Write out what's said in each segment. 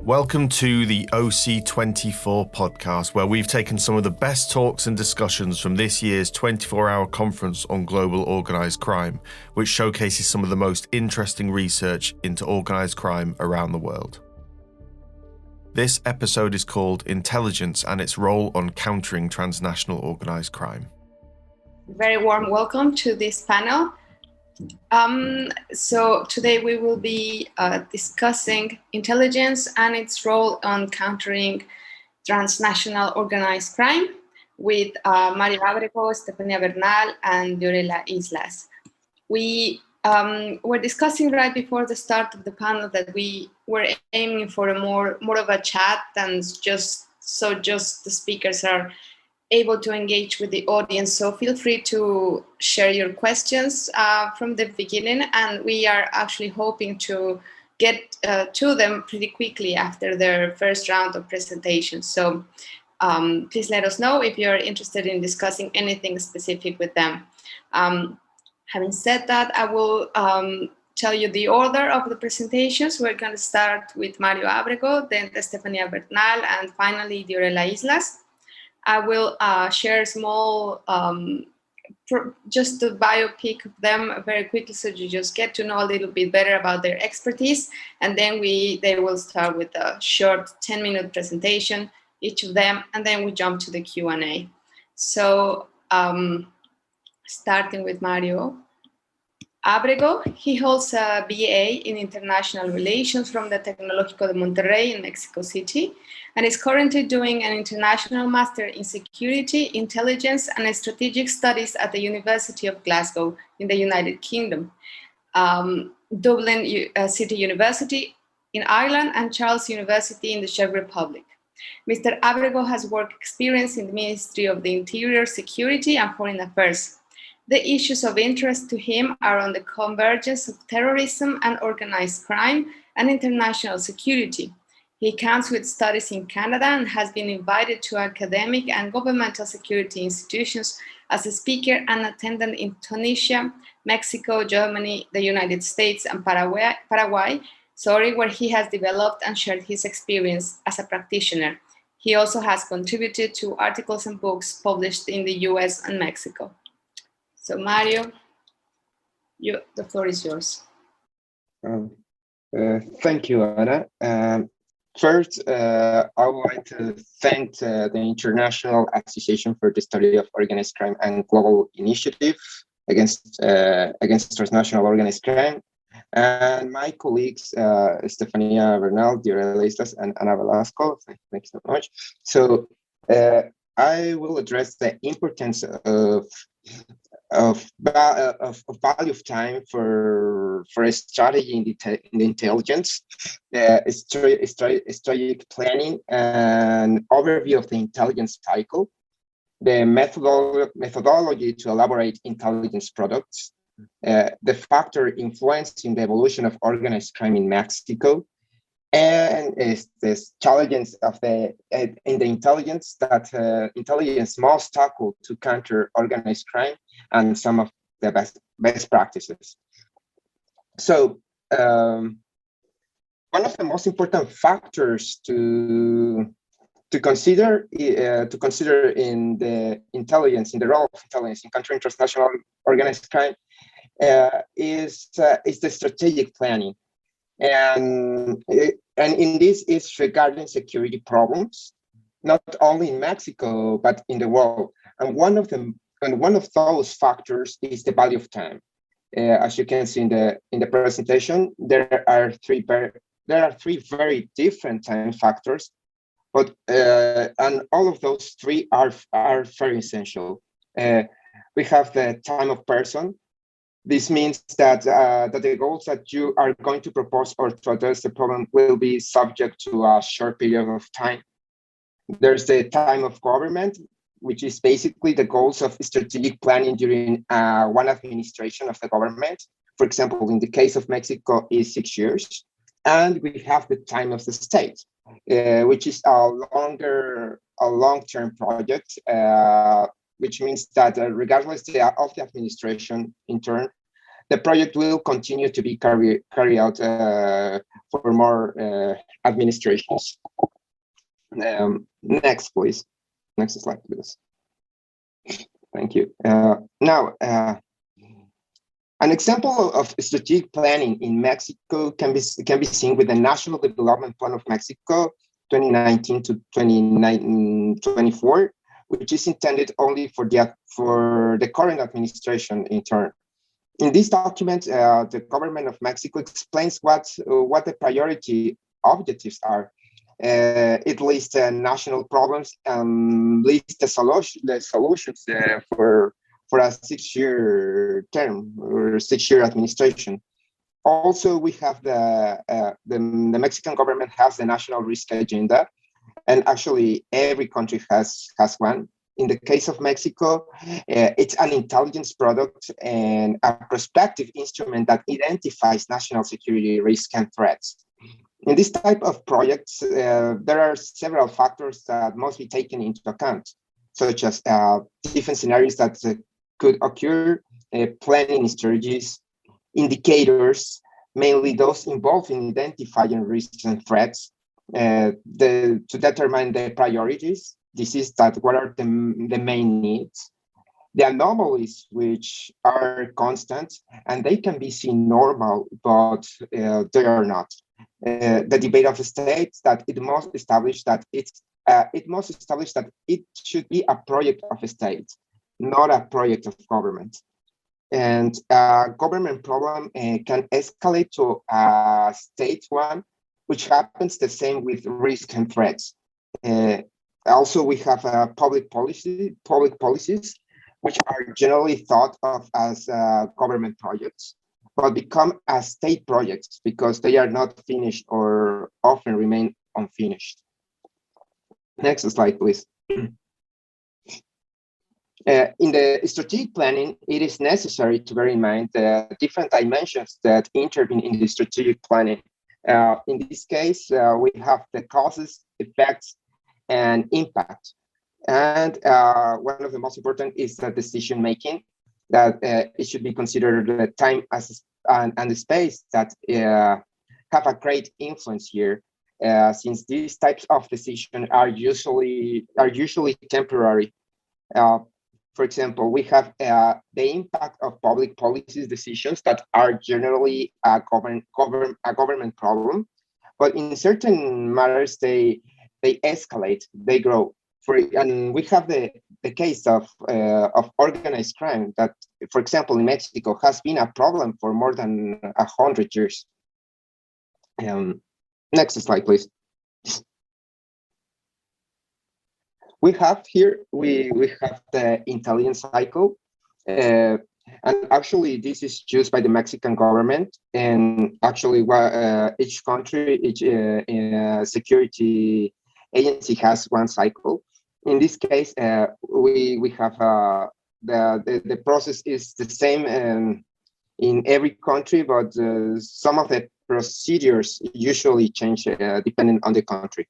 Welcome to the OC24 podcast, where we've taken some of the best talks and discussions from this year's 24-hour conference on global organised crime, which showcases some of the most interesting research into organised crime around the world. This episode is called Intelligence and its Role on Countering Transnational Organised Crime. Very warm welcome to this panel. So today we will be discussing intelligence and its role on countering transnational organized crime with Mario Abrego, Estefania Bernal, and Diorella Islas. We were discussing right before the start of the panel that we were aiming for a more of a chat than just the speakers are able to engage with the audience. So feel free to share your questions from the beginning, and we are actually hoping to get to them pretty quickly after their first round of presentations. So please let us know if you're interested in discussing anything specific with them. Having said that, I will tell you the order of the presentations. We're going to start with Mario Abrego, then Estefania Bernal, and finally Diorella Islas. I will share a small, just a biopic of them very quickly, so you just get to know a little bit better about their expertise. And then they will start with a short 10-minute presentation, each of them, and then we jump to the Q&A. So starting with Mario Abrego, he holds a BA in International Relations from the Tecnológico de Monterrey in Mexico City, and is currently doing an international master in security, intelligence, and strategic studies at the University of Glasgow in the United Kingdom, Dublin City University in Ireland, and Charles University in the Czech Republic. Mr. Abrego has work experience in the Ministry of the Interior, Security, and Foreign Affairs. The issues of interest to him are on the convergence of terrorism and organized crime and international security. He counts with studies in Canada and has been invited to academic and governmental security institutions as a speaker and attendant in Tunisia, Mexico, Germany, the United States, and Paraguay, where he has developed and shared his experience as a practitioner. He also has contributed to articles and books published in the US and Mexico. So Mario, the floor is yours. Thank you, Ana. First, I would like to thank the International Association for the Study of Organized Crime and Global Initiative against transnational organized crime, and my colleagues, Estefania Bernal, Diorella Islas, and Ana Velasco. Thank you so much. So I will address the importance of value of time for a strategy in the intelligence, strategic planning, and overview of the intelligence cycle, the methodology to elaborate intelligence products, the factor influencing the evolution of organized crime in Mexico, and is this challenges of in the intelligence that intelligence must tackle to counter organized crime, and some of the best practices. So one of the most important factors to consider in the role of intelligence in countering transnational organized crime is the strategic planning. And in this is regarding security problems, not only in Mexico, but in the world. And one of those factors is the value of time. As you can see in the presentation, there are three very different time factors, but and all of those three are very essential. We have the time of person. This means that the goals that you are going to propose or to address the problem will be subject to a short period of time. There's the time of government, which is basically the goals of strategic planning during one administration of the government. For example, in the case of Mexico, is 6 years. And we have the time of the state, which is a long-term project, which means that regardless of the administration in turn, the project will continue to be carried out for more administrations. Next, please. Next slide, please. Thank you. Now, an example of strategic planning in Mexico can be seen with the National Development Plan of Mexico 2019 to 2024, which is intended only for the current administration in turn. In this document, the government of Mexico explains what the priority objectives are. It lists national problems and lists the solutions for a 6-year term or 6-year administration. Also, we have the Mexican government has the national risk agenda, and actually every country has one. In the case of Mexico, it's an intelligence product and a prospective instrument that identifies national security risks and threats. In this type of projects, there are several factors that must be taken into account, such as different scenarios that could occur, planning strategies, indicators, mainly those involved in identifying risks and threats, to determine the priorities. This is what are the main needs, the anomalies, which are constant, and they can be seen normal, but they are not. The debate of the states that it must establish that it should be a project of a state, not a project of government. And government problem can escalate to a state one, which happens the same with risk and threats. Also, we have public policies, which are generally thought of as government projects, but become as state projects because they are not finished or often remain unfinished. Next slide, please. In the strategic planning, it is necessary to bear in mind the different dimensions that intervene in the strategic planning. In this case, we have the causes, effects, and impact. And one of the most important is the decision making, that it should be considered the time and the space that have a great influence here, since these types of decisions are usually temporary. For example, we have the impact of public policies decisions that are generally a government problem, but in certain matters they escalate, they grow. And we have the case of organized crime that, for example, in Mexico has been a problem for more than 100 years. Next slide, please. We have here, we have the intelligence cycle. And actually, this is used by the Mexican government. And actually, each country, each security agency has one cycle. In this case, we have the process is the same in every country, but some of the procedures usually change depending on the country.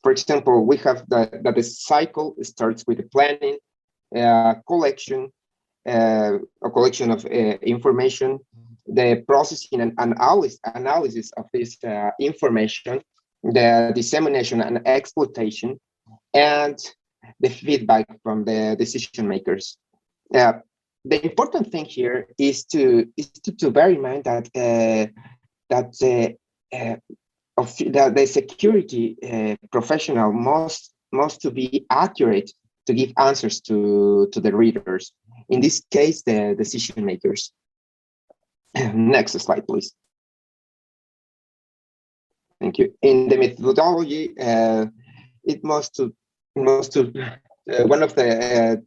For example, we have that the cycle starts with the planning, collection, a collection of information, the processing and analysis of this information, the dissemination and exploitation, and the feedback from the decision makers. The important thing here is to bear in mind that the security professional must to be accurate to give answers to the readers. In this case, the decision makers. Next slide, please. Thank you. In the methodology, it must to one of the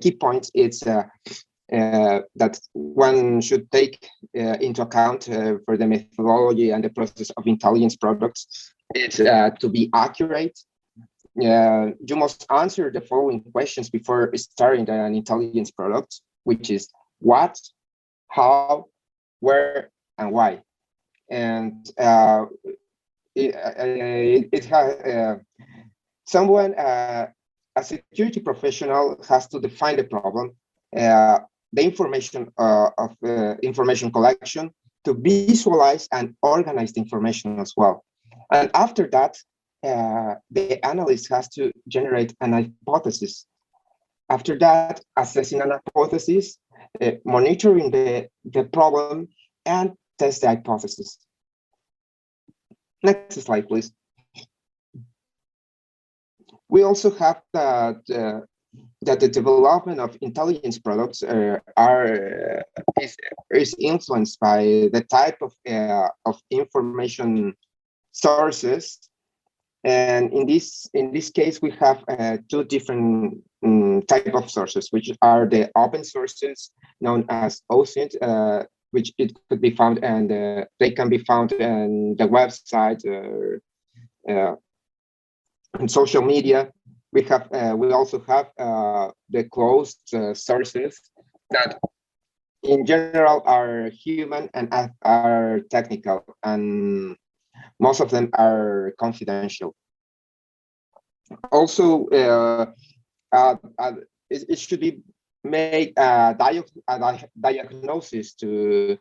key points is that one should take into account for the methodology and the process of intelligence products. It's to be accurate. You must answer the following questions before starting an intelligence product, which is what, how, where, and why. And it has someone, a security professional has to define the problem, the information of information collection, to visualize and organize the information as well. And after that, the analyst has to generate an hypothesis. After that, assessing an hypothesis, monitoring the problem, and test the hypothesis. Next slide, please. We also have that the development of intelligence products is influenced by the type of information sources. And in this case, we have two different type of sources, which are the open sources known as OSINT, which it could be found, and they can be found on the website or on social media. We also have the closed sources that, in general, are human and are technical, and most of them are confidential. Also, it should be made a diagnosis to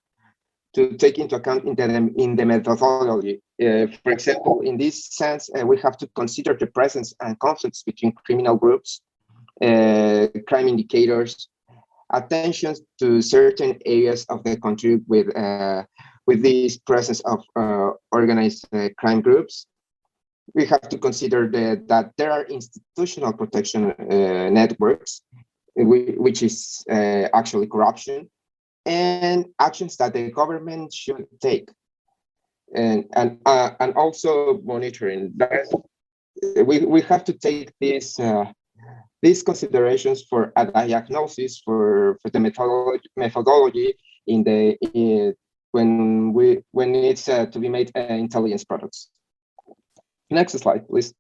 take into account in the methodology. For example, in this sense, we have to consider the presence and conflicts between criminal groups, crime indicators, attention to certain areas of the country with this presence of organized crime groups. We have to consider that there are institutional protection networks, which is actually corruption, and actions that the government should take, and also monitoring. We have to take these considerations for a diagnosis for the methodology when it's to be made intelligence products. Next slide, please.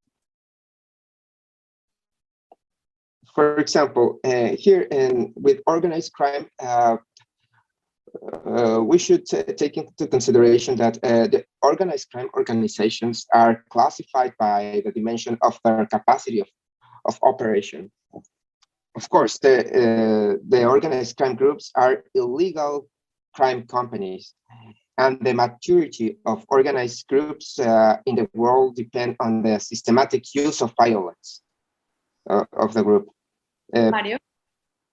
For example, here with organized crime, we should take into consideration that the organized crime organizations are classified by the dimension of their capacity of operation. Of course, the organized crime groups are illegal crime companies, and the maturity of organized groups in the world depend on the systematic use of violence of the group. Mario?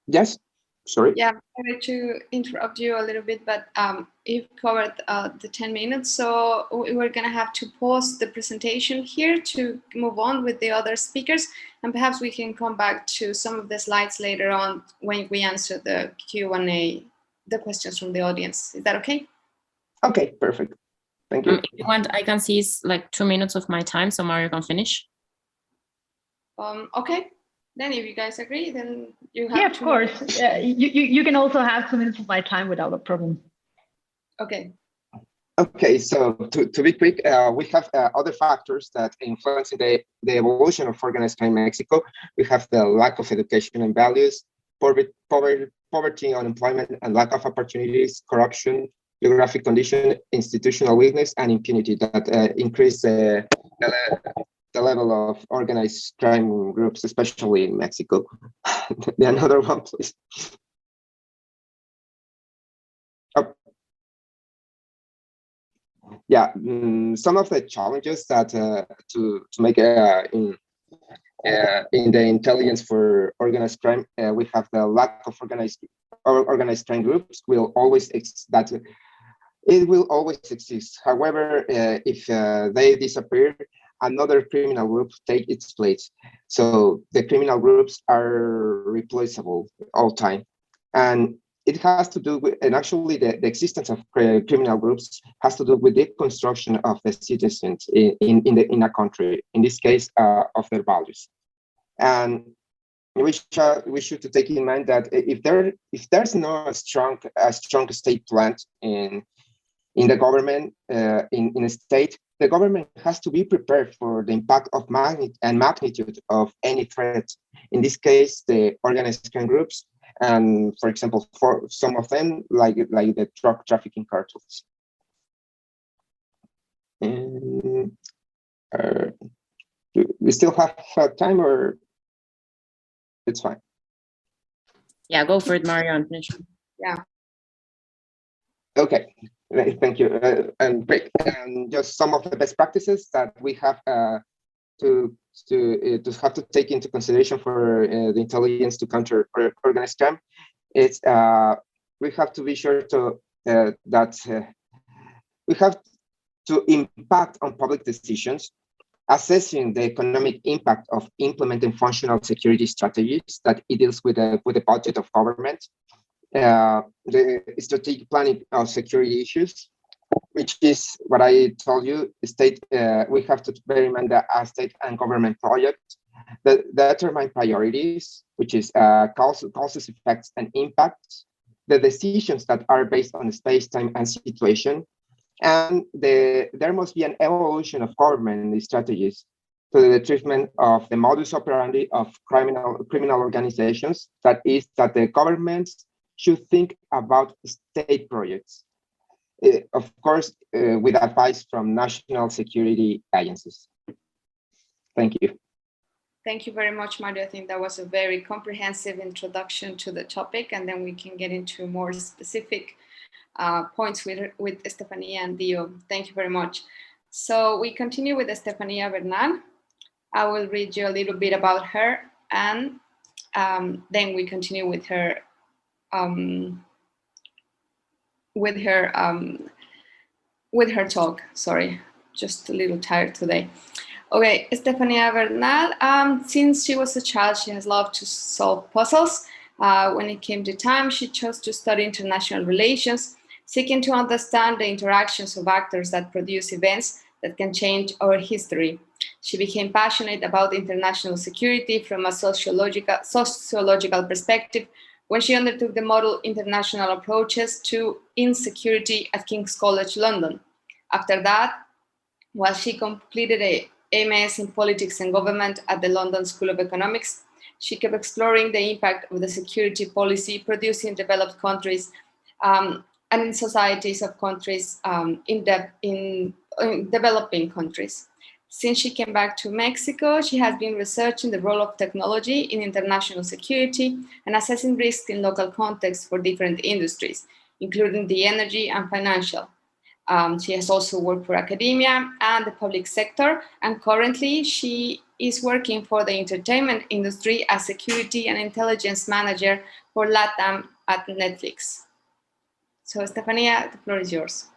Yes, sorry. Yeah, I'm sorry to interrupt you a little bit, but you've covered the 10 minutes, so we're going to have to pause the presentation here to move on with the other speakers, and perhaps we can come back to some of the slides later on when we answer the Q&A, the questions from the audience. Is that okay? Okay, perfect. Thank you. If you want, I can seize like 2 minutes of my time, so Mario can finish. Okay. Then if you guys agree, then you have Yeah, of course. You can also have 2 minutes of my time without a problem. Okay. Okay, so to be quick, we have other factors that influence the evolution of organized crime in Mexico. We have the lack of education and values, poverty, unemployment, and lack of opportunities, corruption, geographic condition, institutional weakness, and impunity that increase the level of organized crime groups, especially in Mexico. Another one, please. Oh. Yeah, some of the challenges that to make in the intelligence for organized crime, we have the lack of organized crime groups will always it will always exist. However, if they disappear, another criminal group take its place. So the criminal groups are replaceable all time. And it has to do with, and actually the existence of criminal groups has to do with the construction of the citizens in a country, in this case, of their values. And we should take in mind that if there's no a strong state plant in the government, in a state, the government has to be prepared for the impact of magnitude of any threat. In this case, the organized crime groups, and for example, for some of them, like the drug trafficking cartels. And, we still have time, or it's fine? Yeah, go for it, Mario, and finish. Yeah. Okay. Thank you. And great. And just some of the best practices that we have to have to take into consideration for the intelligence to counter organized crime. It's we have to be sure to that we have to impact on public decisions, assessing the economic impact of implementing functional security strategies that it deals with the budget of government, the strategic planning of security issues, which is what I told you. We have to bear in mind that a state and government project that determine priorities, which is causes, effects, and impacts, the decisions that are based on space, time, and situation, and there must be an evolution of government strategies to the treatment of the modus operandi of criminal organizations. That is, that the governments should think about state projects, of course, with advice from national security agencies. Thank you. Thank you very much, Mario. I think that was a very comprehensive introduction to the topic, and then we can get into more specific points with Estefania and Dio. Thank you very much. So we continue with Estefania Bernal. I will read you a little bit about her, and then we continue with her talk. Sorry, just a little tired today. Okay, Estefania Bernal, since she was a child, she has loved to solve puzzles. When it came to time, she chose to study international relations, seeking to understand the interactions of actors that produce events that can change our history. She became passionate about international security from a sociological perspective when she undertook the model International Approaches to Insecurity at King's College London. After that, while she completed a MS in Politics and Government at the London School of Economics, she kept exploring the impact of the security policy produced in developed countries and in societies of countries in developing countries. Since she came back to Mexico, she has been researching the role of technology in international security and assessing risks in local contexts for different industries, including the energy and financial. She has also worked for academia and the public sector, and currently she is working for the entertainment industry as security and intelligence manager for LATAM at Netflix. So, Estefania, the floor is yours.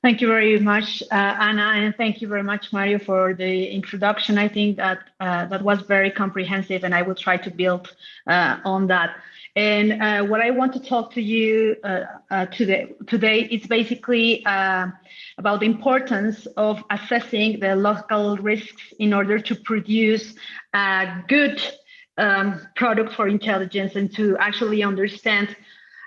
Thank you very much, Anna, and thank you very much, Mario, for the introduction. I think that that was very comprehensive, and I will try to build on that. And what I want to talk to you today is basically about the importance of assessing the local risks in order to produce a good product for intelligence and to actually understand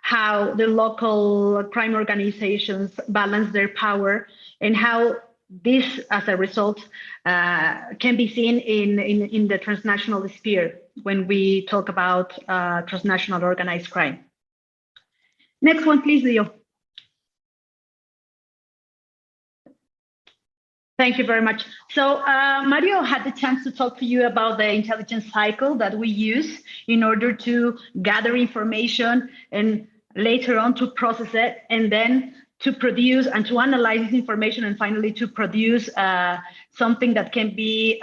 how the local crime organizations balance their power and how this, as a result, can be seen in the transnational sphere when we talk about transnational organized crime. Next one, please, Leo. Thank you very much. So Mario had the chance to talk to you about the intelligence cycle that we use in order to gather information and later on to process it, and then to produce and to analyze this information, and finally to produce something that can be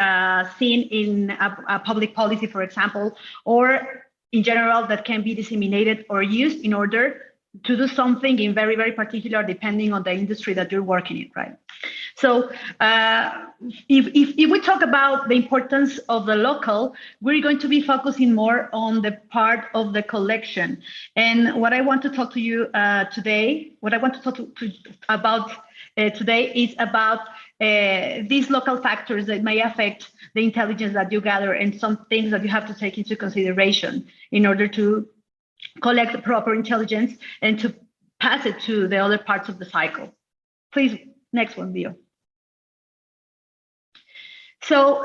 seen in a public policy, for example, or in general that can be disseminated or used in order to do something in very, very particular, depending on the industry that you're working in, right? So if we talk about the importance of the local, we're going to be focusing more on the part of the collection. And what I want to talk to you today, what I want to talk about today is about these local factors that may affect the intelligence that you gather, and some things that you have to take into consideration in order to collect the proper intelligence and to pass it to the other parts of the cycle. Please, next one, Leo. So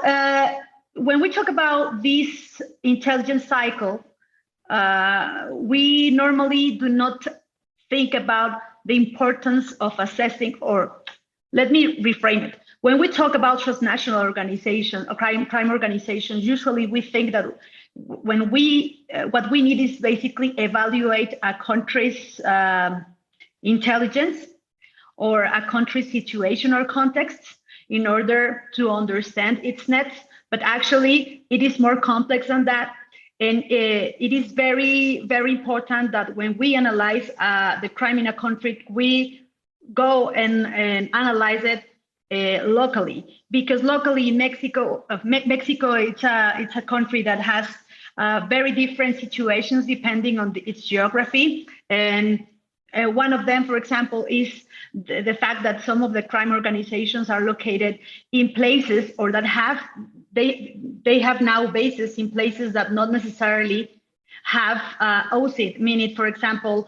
when we talk about this intelligence cycle, we normally do not think about the importance of assessing, or let me reframe it. When we talk about transnational organizations or crime organizations, usually we think that when what we need is basically evaluate a country's intelligence or a country's situation or context in order to understand its nets, but actually it is more complex than that. And it is very, very important that when we analyze the crime in a country, we go and analyze it locally, because locally in Mexico, it's a country that has very different situations depending on its geography. And one of them, for example, is the fact that some of the crime organizations are located in places, or that they have now bases in places that not necessarily have OSINT, meaning, for example,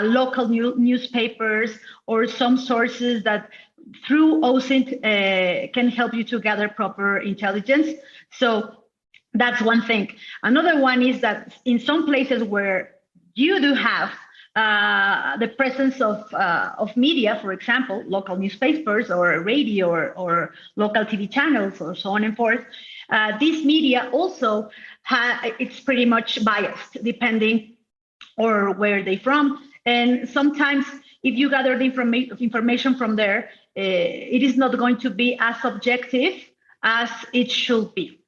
local newspapers or some sources that through OSINT can help you to gather proper intelligence. So that's one thing. Another one is that in some places where you do have the presence of media, for example, local newspapers or radio or local TV channels or so on and forth, this media also it's pretty much biased depending or where they're from. And sometimes if you gather the information from there, it is not going to be as objective as it should be.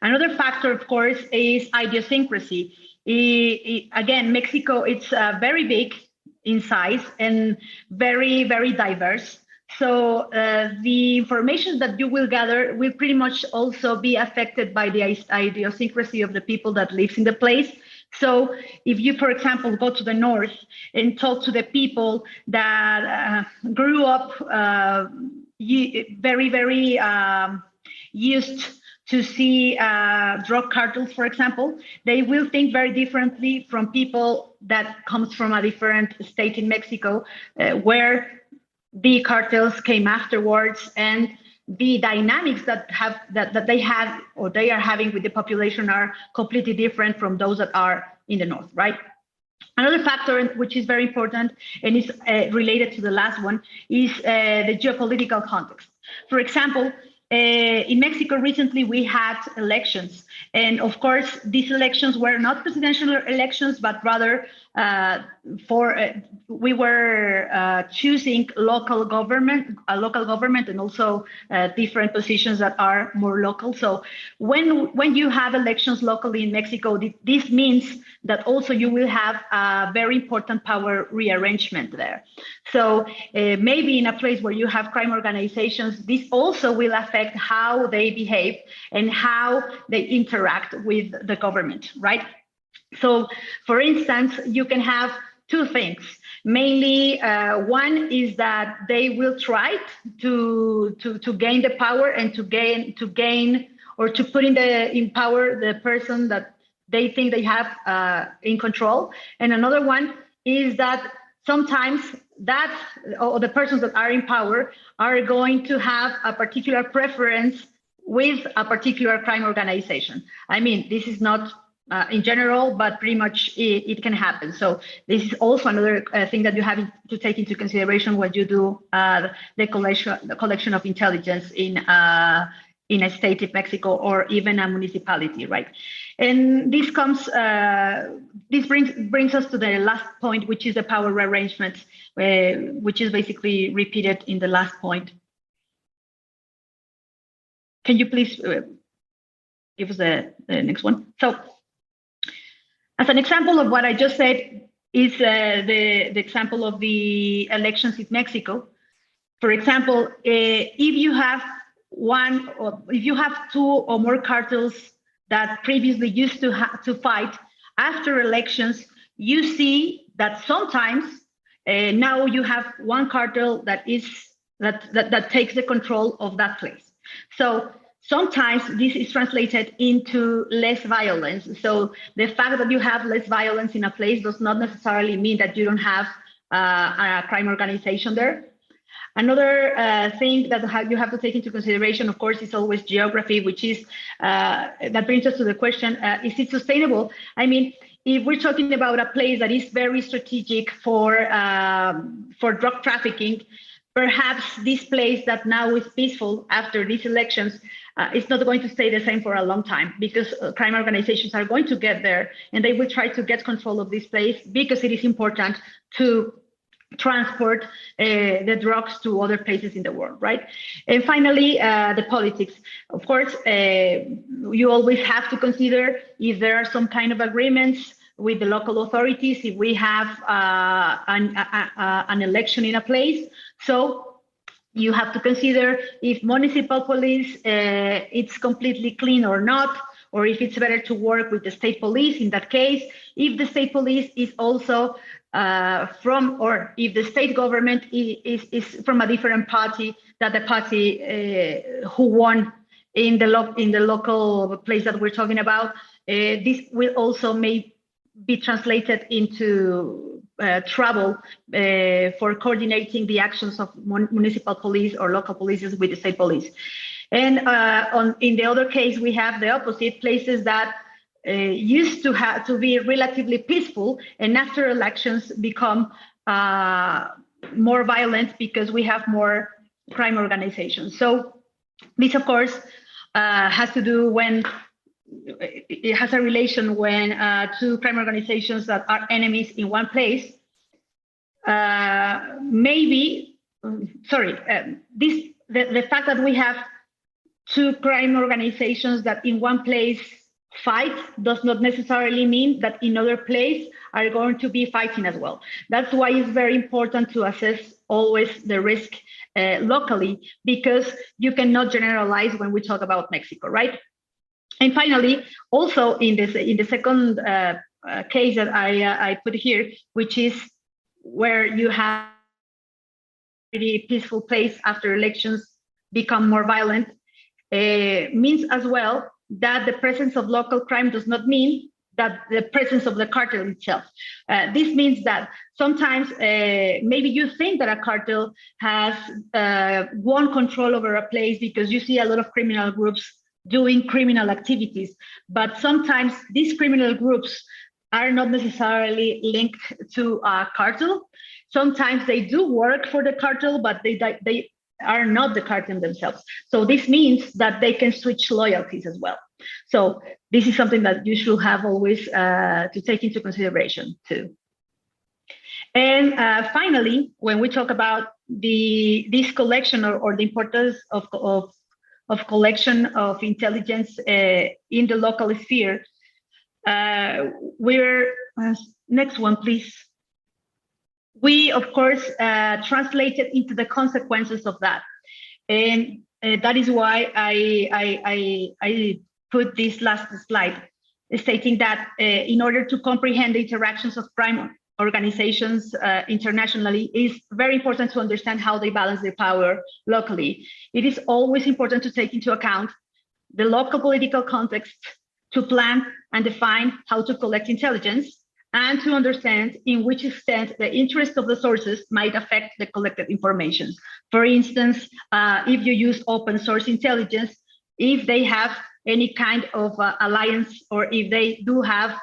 Another factor, of course, is idiosyncrasy. Again, Mexico, it's very big in size and very, very diverse. So the information that you will gather will pretty much also be affected by the idiosyncrasy of the people that lives in the place. So if you, for example, go to the north and talk to the people that grew up very, very used to see drug cartels, for example, they will think very differently from people that comes from a different state in Mexico, where the cartels came afterwards, and the dynamics that they have or they are having with the population are completely different from those that are in the north, right? Another factor which is very important and is related to the last one is the geopolitical context. For example, in Mexico recently we had elections, and of course these elections were not presidential elections, but rather we were choosing local government and also different positions that are more local. So when you have elections locally in Mexico, this means that also you will have a very important power rearrangement there. So maybe in a place where you have crime organizations, this also will affect how they behave and how they interact with the government, right? So, for instance, you can have two things. Mainly, one is that they will try to gain the power and to gain or to put in power the person that they think they have in control. And another one is that sometimes the persons that are in power are going to have a particular preference with a particular crime organization. I mean, this is not in general, but pretty much it can happen. So this is also another thing that you have to take into consideration when you do the collection of intelligence in a state in Mexico or even a municipality, right? And this brings us to the last point, which is the power rearrangement, which is basically repeated in the last point. Can you please give us the next one? So, as an example of what I just said is the example of the elections in Mexico. For example, if you have two or more cartels that previously used to fight, after elections, you see that sometimes now you have one cartel that takes the control of that place. So sometimes this is translated into less violence. So the fact that you have less violence in a place does not necessarily mean that you don't have a crime organization there. Another thing that you have to take into consideration, of course, is always geography, which is that brings us to the question: is it sustainable? I mean, if we're talking about a place that is very strategic for drug trafficking, perhaps this place that now is peaceful after these elections is not going to stay the same for a long time, because crime organizations are going to get there and they will try to get control of this place because it is important to transport the drugs to other places in the world, right? And finally, the politics. Of course, you always have to consider if there are some kind of agreements with the local authorities, if we have an election in a place. So you have to consider if municipal police it's completely clean or not, or if it's better to work with the state police in that case, if the state police is also or if the state government is from a different party than the party who won in the local place that we're talking about. This will also may be translated into trouble for coordinating the actions of municipal police or local police with the state police. And in the other case, we have the opposite, places that used to have to be relatively peaceful, and after elections become more violent because we have more crime organizations. So this, of course, has to do when it has a relation when two crime organizations that are enemies in one place the fact that we have two crime organizations that in one place fight does not necessarily mean that in other place are going to be fighting as well. That's why it's very important to assess always the risk locally, because you cannot generalize when we talk about Mexico, right? And finally, also in the second case that I put here, which is where you have a pretty peaceful place after elections become more violent, means as well that the presence of local crime does not mean that the presence of the cartel itself. This means that sometimes maybe you think that a cartel has won control over a place because you see a lot of criminal groups doing criminal activities, but sometimes these criminal groups are not necessarily linked to a cartel. Sometimes they do work for the cartel, but they are not the cartel themselves. So this means that they can switch loyalties as well. So this is something that you should have always to take into consideration too. And finally, when we talk about this collection or the importance of collection of intelligence in the local sphere, we're next one, please. We, of course, translate it into the consequences of that. And that is why I put this last slide, stating that in order to comprehend the interactions of crime organizations internationally, is very important to understand how they balance their power locally. It is always important to take into account the local political context to plan and define how to collect intelligence, and to understand in which extent the interest of the sources might affect the collected information. For instance, if you use open source intelligence, if they have any kind of alliance, or if they do have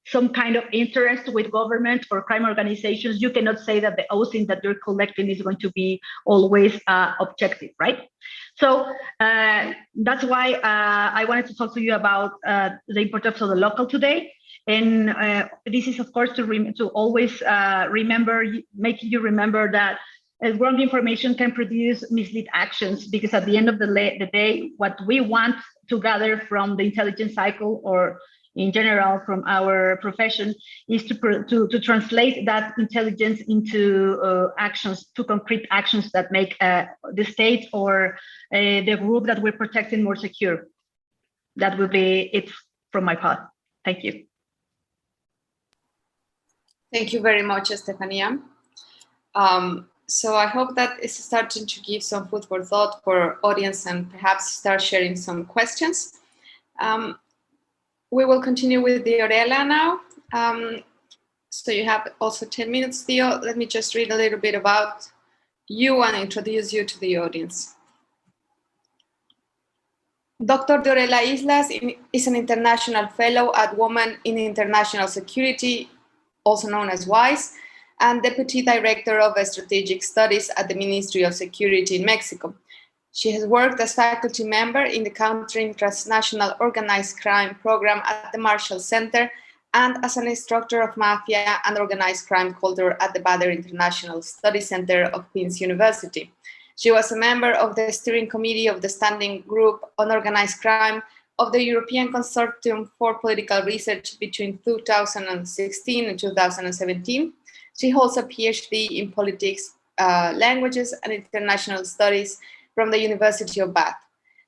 some kind of interest with government or crime organizations, you cannot say that the OSINT that you're collecting is going to be always objective, right? So that's why I wanted to talk to you about the importance of the local today. And this is, of course, to always remember, making you remember that wrong information can produce mislead actions, because at the end of the day, what we want to gather from the intelligence cycle, or in general from our profession, is to translate that intelligence into actions, to concrete actions that make the state or the group that we're protecting more secure. That will be it from my part. Thank you. Thank you very much, Estefania. So I hope that it's starting to give some food for thought for audience, and perhaps start sharing some questions. We will continue with Diorella now. So you have also 10 minutes, Theo. Let me just read a little bit about you and introduce you to the audience. Dr. Diorella Islas is an international fellow at Women in International Security, also known as WISE, and Deputy Director of Strategic Studies at the Ministry of Security in Mexico. She has worked as faculty member in the Countering Transnational Organized Crime program at the Marshall Center and as an instructor of mafia and organized crime culture at the Bader International Study Center of Queen's University. She was a member of the steering committee of the Standing Group on Organized Crime of the European Consortium for Political Research between 2016 and 2017. She holds a PhD in politics, languages, and international studies from the University of Bath.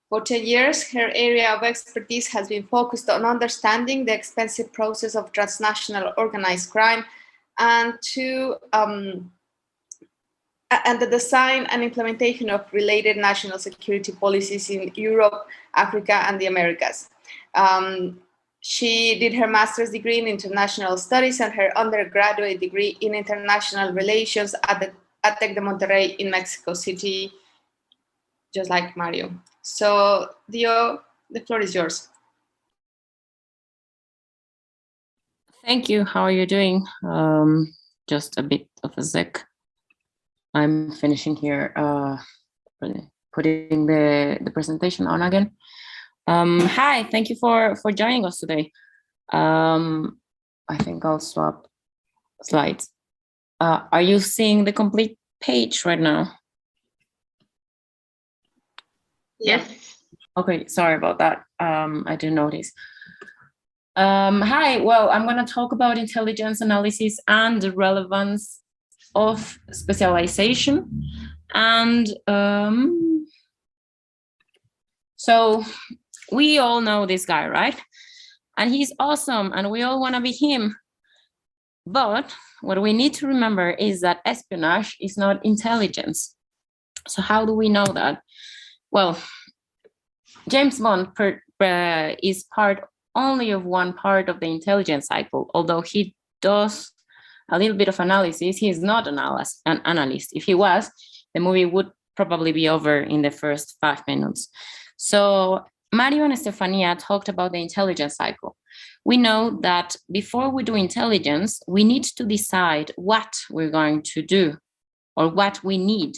For 10 years, her area of expertise has been focused on understanding the expensive process of transnational organized crime and the design and implementation of related national security policies in Europe, Africa, and the Americas. She did her master's degree in international studies and her undergraduate degree in international relations at TEC de Monterrey in Mexico City, just like Mario. So, Dio, the floor is yours. Thank you. How are you doing? Just a bit of a sec. I'm finishing here, putting the presentation on again. Hi, thank you for joining us today. I think I'll swap slides. Are you seeing the complete page right now? Yes. Okay, sorry about that. I didn't notice. Hi, well, I'm going to talk about intelligence analysis and the relevance of specialization. And so we all know this guy, right? And he's awesome and we all want to be him. But what we need to remember is that espionage is not intelligence. So how do we know that? Well, James Bond is part only of one part of the intelligence cycle, although he does a little bit of analysis. He is not an analyst. If he was, the movie would probably be over in the first 5 minutes. So Mario and Estefania talked about the intelligence cycle. We know that before we do intelligence, we need to decide what we're going to do or what we need.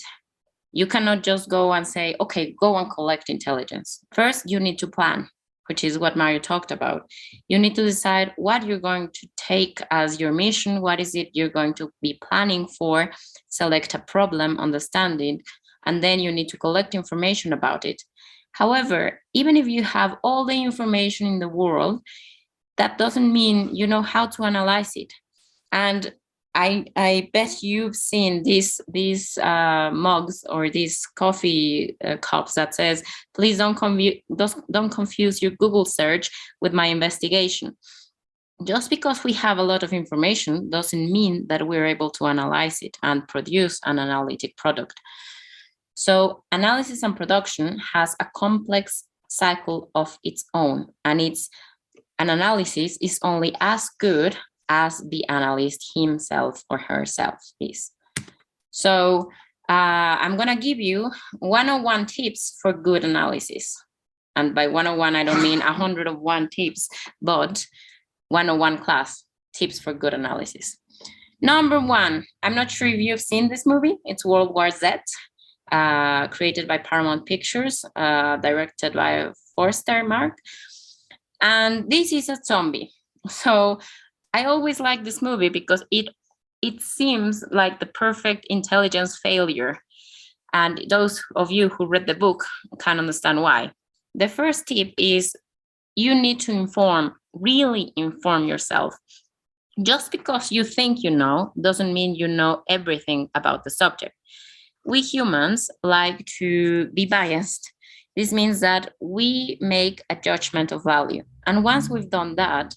You cannot just go and say, okay, go and collect intelligence. First, you need to plan, which is what Mario talked about. You need to decide what you're going to take as your mission. What is it you're going to be planning for? Select a problem, understand it, and then you need to collect information about it. However, even if you have all the information in the world, that doesn't mean you know how to analyze it. And I bet you've seen these mugs or these coffee cups that says, please don't confuse your Google search with my investigation. Just because we have a lot of information doesn't mean that we're able to analyze it and produce an analytic product. So analysis and production has a complex cycle of its own, and an analysis is only as good as the analyst himself or herself is. So I'm going to give you 101 tips for good analysis. And by 101, I don't mean 101 tips, but 101 class tips for good analysis. Number 1, I'm not sure if you've seen this movie. It's World War Z, created by Paramount Pictures, directed by Forster Mark. And this is a zombie. So I always like this movie because it seems like the perfect intelligence failure. And those of you who read the book can understand why. The first tip is you need to really inform yourself. Just because you think you know doesn't mean you know everything about the subject. We humans like to be biased. This means that we make a judgment of value. And once we've done that,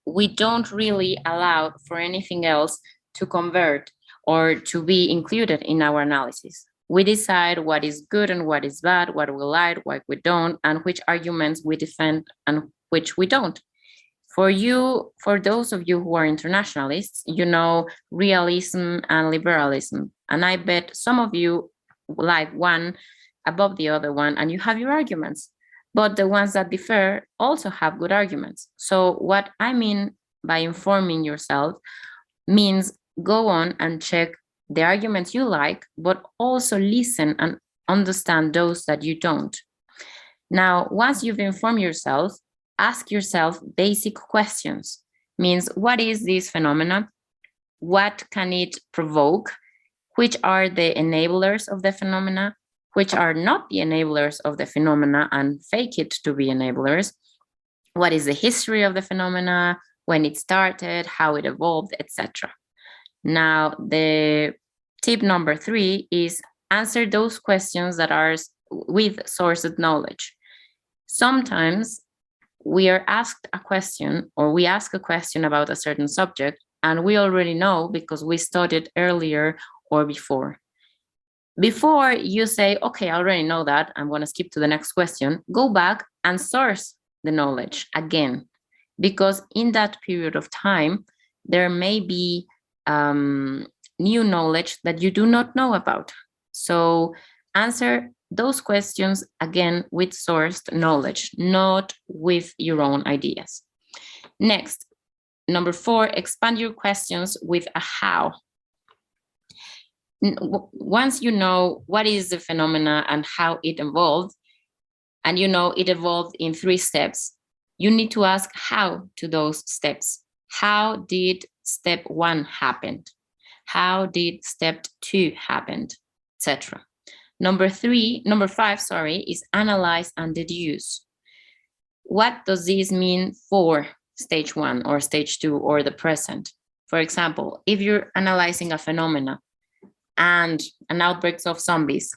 we don't really allow for anything else to convert or to be included in our analysis. We decide what is good and what is bad, what we like, what we don't, and which arguments we defend and which we don't. For those of you who are internationalists, you know realism and liberalism. And I bet some of you like one above the other one, and you have your arguments. But the ones that differ also have good arguments. So what I mean by informing yourself means go on and check the arguments you like, but also listen and understand those that you don't. Now, once you've informed yourself, ask yourself basic questions. Means, what is this phenomena? What can it provoke? Which are the enablers of the phenomena? Which are not the enablers of the phenomena and fake it to be enablers? What is the history of the phenomena, when it started, how it evolved, etc. Now, the tip number 3 is answer those questions that are with sourced knowledge. Sometimes we are asked a question, or we ask a question about a certain subject, and we already know because we studied earlier or before. Before you say, okay, I already know that, I'm going to skip to the next question, go back and source the knowledge again, because in that period of time, there may be new knowledge that you do not know about. So answer those questions again with sourced knowledge, not with your own ideas. Next, number 4, expand your questions with a how. Once you know what is the phenomena and how it evolved, and you know it evolved in 3 steps, you need to ask how to those steps. How did step 1 happen? How did step 2 happen, etc. Number 5, is analyze and deduce. What does this mean for stage 1 or stage 2 or the present? For example, if you're analyzing a phenomena and an outbreak of zombies,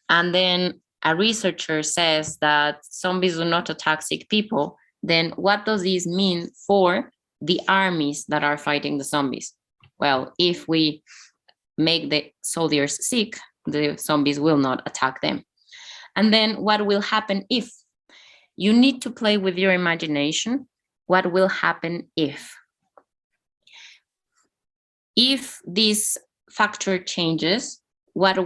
and then a researcher says that zombies do not attack sick people, then what does this mean for the armies that are fighting the zombies? Well, if we make the soldiers sick, the zombies will not attack them. And then what will happen if? You need to play with your imagination. What will happen if? If this factor changes, what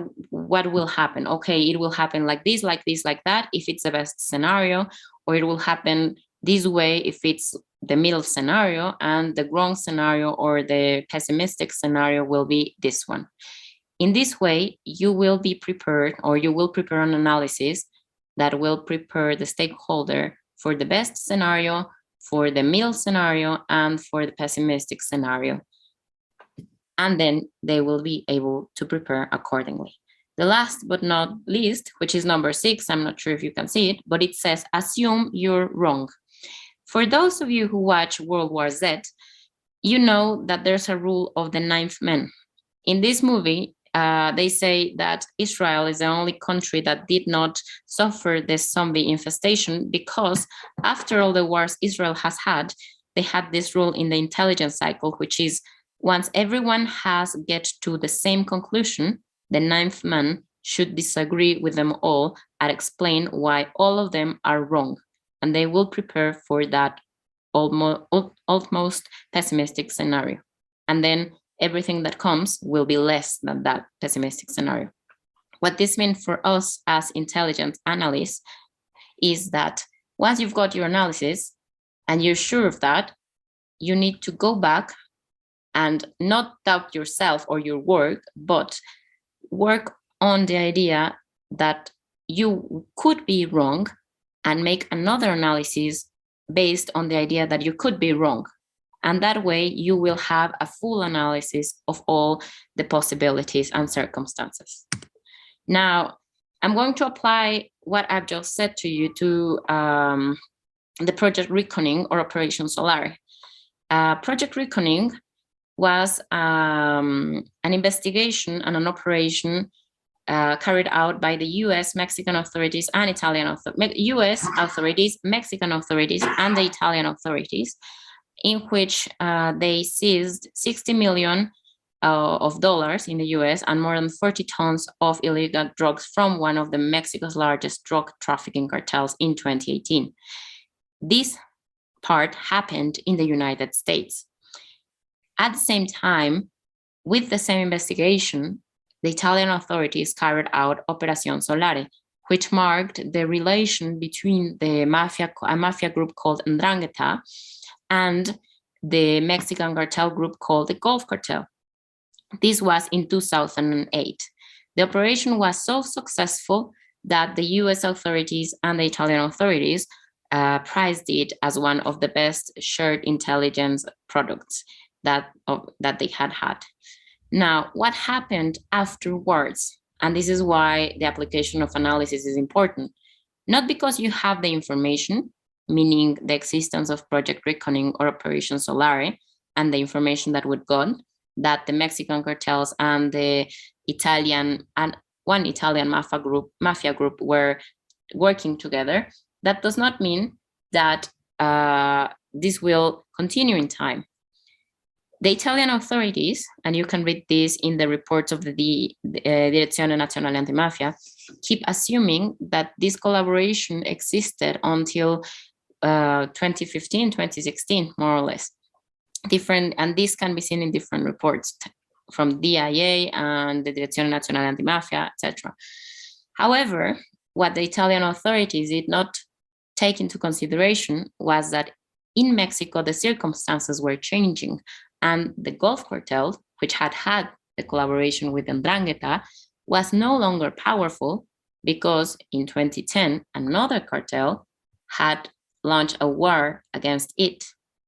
will happen? Okay, it will happen like this, like this, like that, if it's the best scenario, or it will happen this way if it's the middle scenario, and the wrong scenario or the pessimistic scenario will be this one. In this way, you will be prepared, or you will prepare an analysis that will prepare the stakeholder for the best scenario, for the middle scenario, and for the pessimistic scenario. And then they will be able to prepare accordingly. The last but not least, which is number 6, I'm not sure if you can see it, but it says, assume you're wrong. For those of you who watch World War Z, you know that there's a rule of the 9th man. In this movie, they say that Israel is the only country that did not suffer this zombie infestation because after all the wars Israel has had, they had this rule in the intelligence cycle, which is once everyone has get to the same conclusion, the 9th man should disagree with them all and explain why all of them are wrong. And they will prepare for that almost pessimistic scenario. And then everything that comes will be less than that pessimistic scenario. What this means for us as intelligence analysts is that once you've got your analysis and you're sure of that, you need to go back and not doubt yourself or your work, but work on the idea that you could be wrong and make another analysis based on the idea that you could be wrong. And that way you will have a full analysis of all the possibilities and circumstances. Now, I'm going to apply what I've just said to you to the Project Reckoning or Operation Solare. Project Reckoning was an investigation and an operation carried out by the US, Mexican authorities, and Italian US authorities, Mexican authorities, and the Italian authorities, in which they seized $60 million of dollars in the US and more than 40 tons of illegal drugs from one of the Mexico's largest drug trafficking cartels in 2018. This part happened in the United States. At the same time, with the same investigation, the Italian authorities carried out Operación Solare, which marked the relation between a mafia group called 'Ndrangheta and the Mexican cartel group called the Gulf Cartel. This was in 2008. The operation was so successful that the US authorities and the Italian authorities prized it as one of the best shared intelligence products that they had. Now, what happened afterwards? And this is why the application of analysis is important. Not because you have the information, meaning the existence of Project Reckoning or Operation Solare, and the information that would go on, that the Mexican cartels and the Italian and one Italian mafia group were working together. That does not mean that this will continue in time. The Italian authorities, and you can read this in the reports of the Direzione Nazionale Antimafia, keep assuming that this collaboration existed until 2015, 2016, more or less. And this can be seen in different reports from DIA and the Direzione Nazionale Antimafia, etc. However, what the Italian authorities did not take into consideration was that in Mexico, the circumstances were changing, and the Gulf Cartel, which had the collaboration with Ndrangheta, was no longer powerful because in 2010, another cartel had launched a war against it,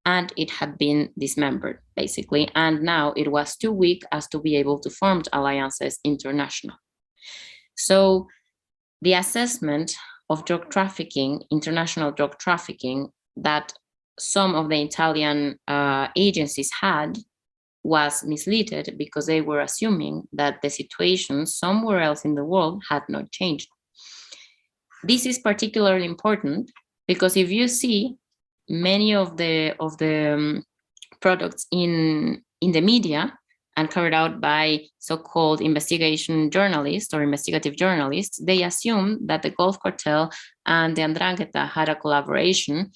and it had been dismembered, basically, and now it was too weak as to be able to form alliances international. So the assessment of drug trafficking, international drug trafficking, that some of the Italian agencies had was misleaded because they were assuming that the situation somewhere else in the world had not changed. This is particularly important because if you see many of the products in the media and carried out by so-called investigation journalists or investigative journalists, they assume that the Gulf Cartel and the Ndrangheta had a collaboration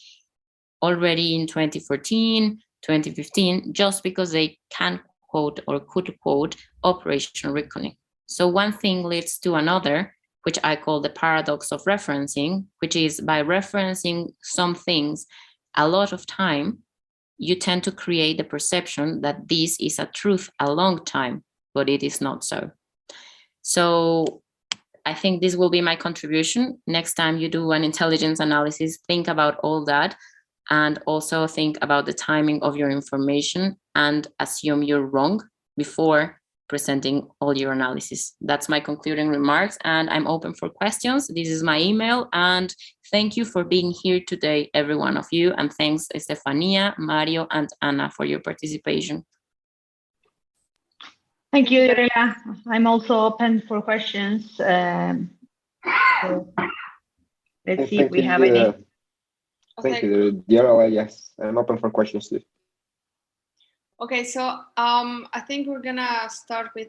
already in 2014, 2015, just because they can quote or could quote Operation Reckoning. So one thing leads to another, which I call the paradox of referencing, which is by referencing some things a lot of time, you tend to create the perception that this is a truth a long time, but it is not so. So I think this will be my contribution. Next time you do an intelligence analysis, think about all that, and also think about the timing of your information and assume you're wrong before presenting all your analysis. That's my concluding remarks, and I'm open for questions. This is my email, and thank you for being here today, every one of you, and thanks Estefania, Mario, and Anna for your participation. Thank you, Diorella. I'm also open for questions. So let's see if we have any. Thank you, Diorella. Yes, I'm open for questions too. Okay, so I think we're gonna start with,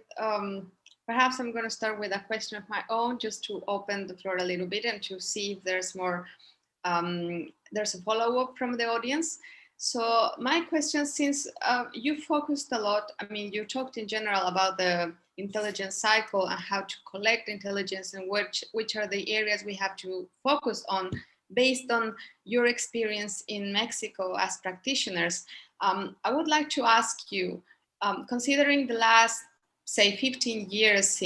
perhaps I'm gonna start with a question of my own, just to open the floor a little bit and to see if there's more, there's a follow-up from the audience. So my question, since you focused a lot, I mean, you talked in general about the intelligence cycle and how to collect intelligence and which are the areas we have to focus on based on your experience in Mexico as practitioners. I would like to ask you, considering the last, say, 15 years,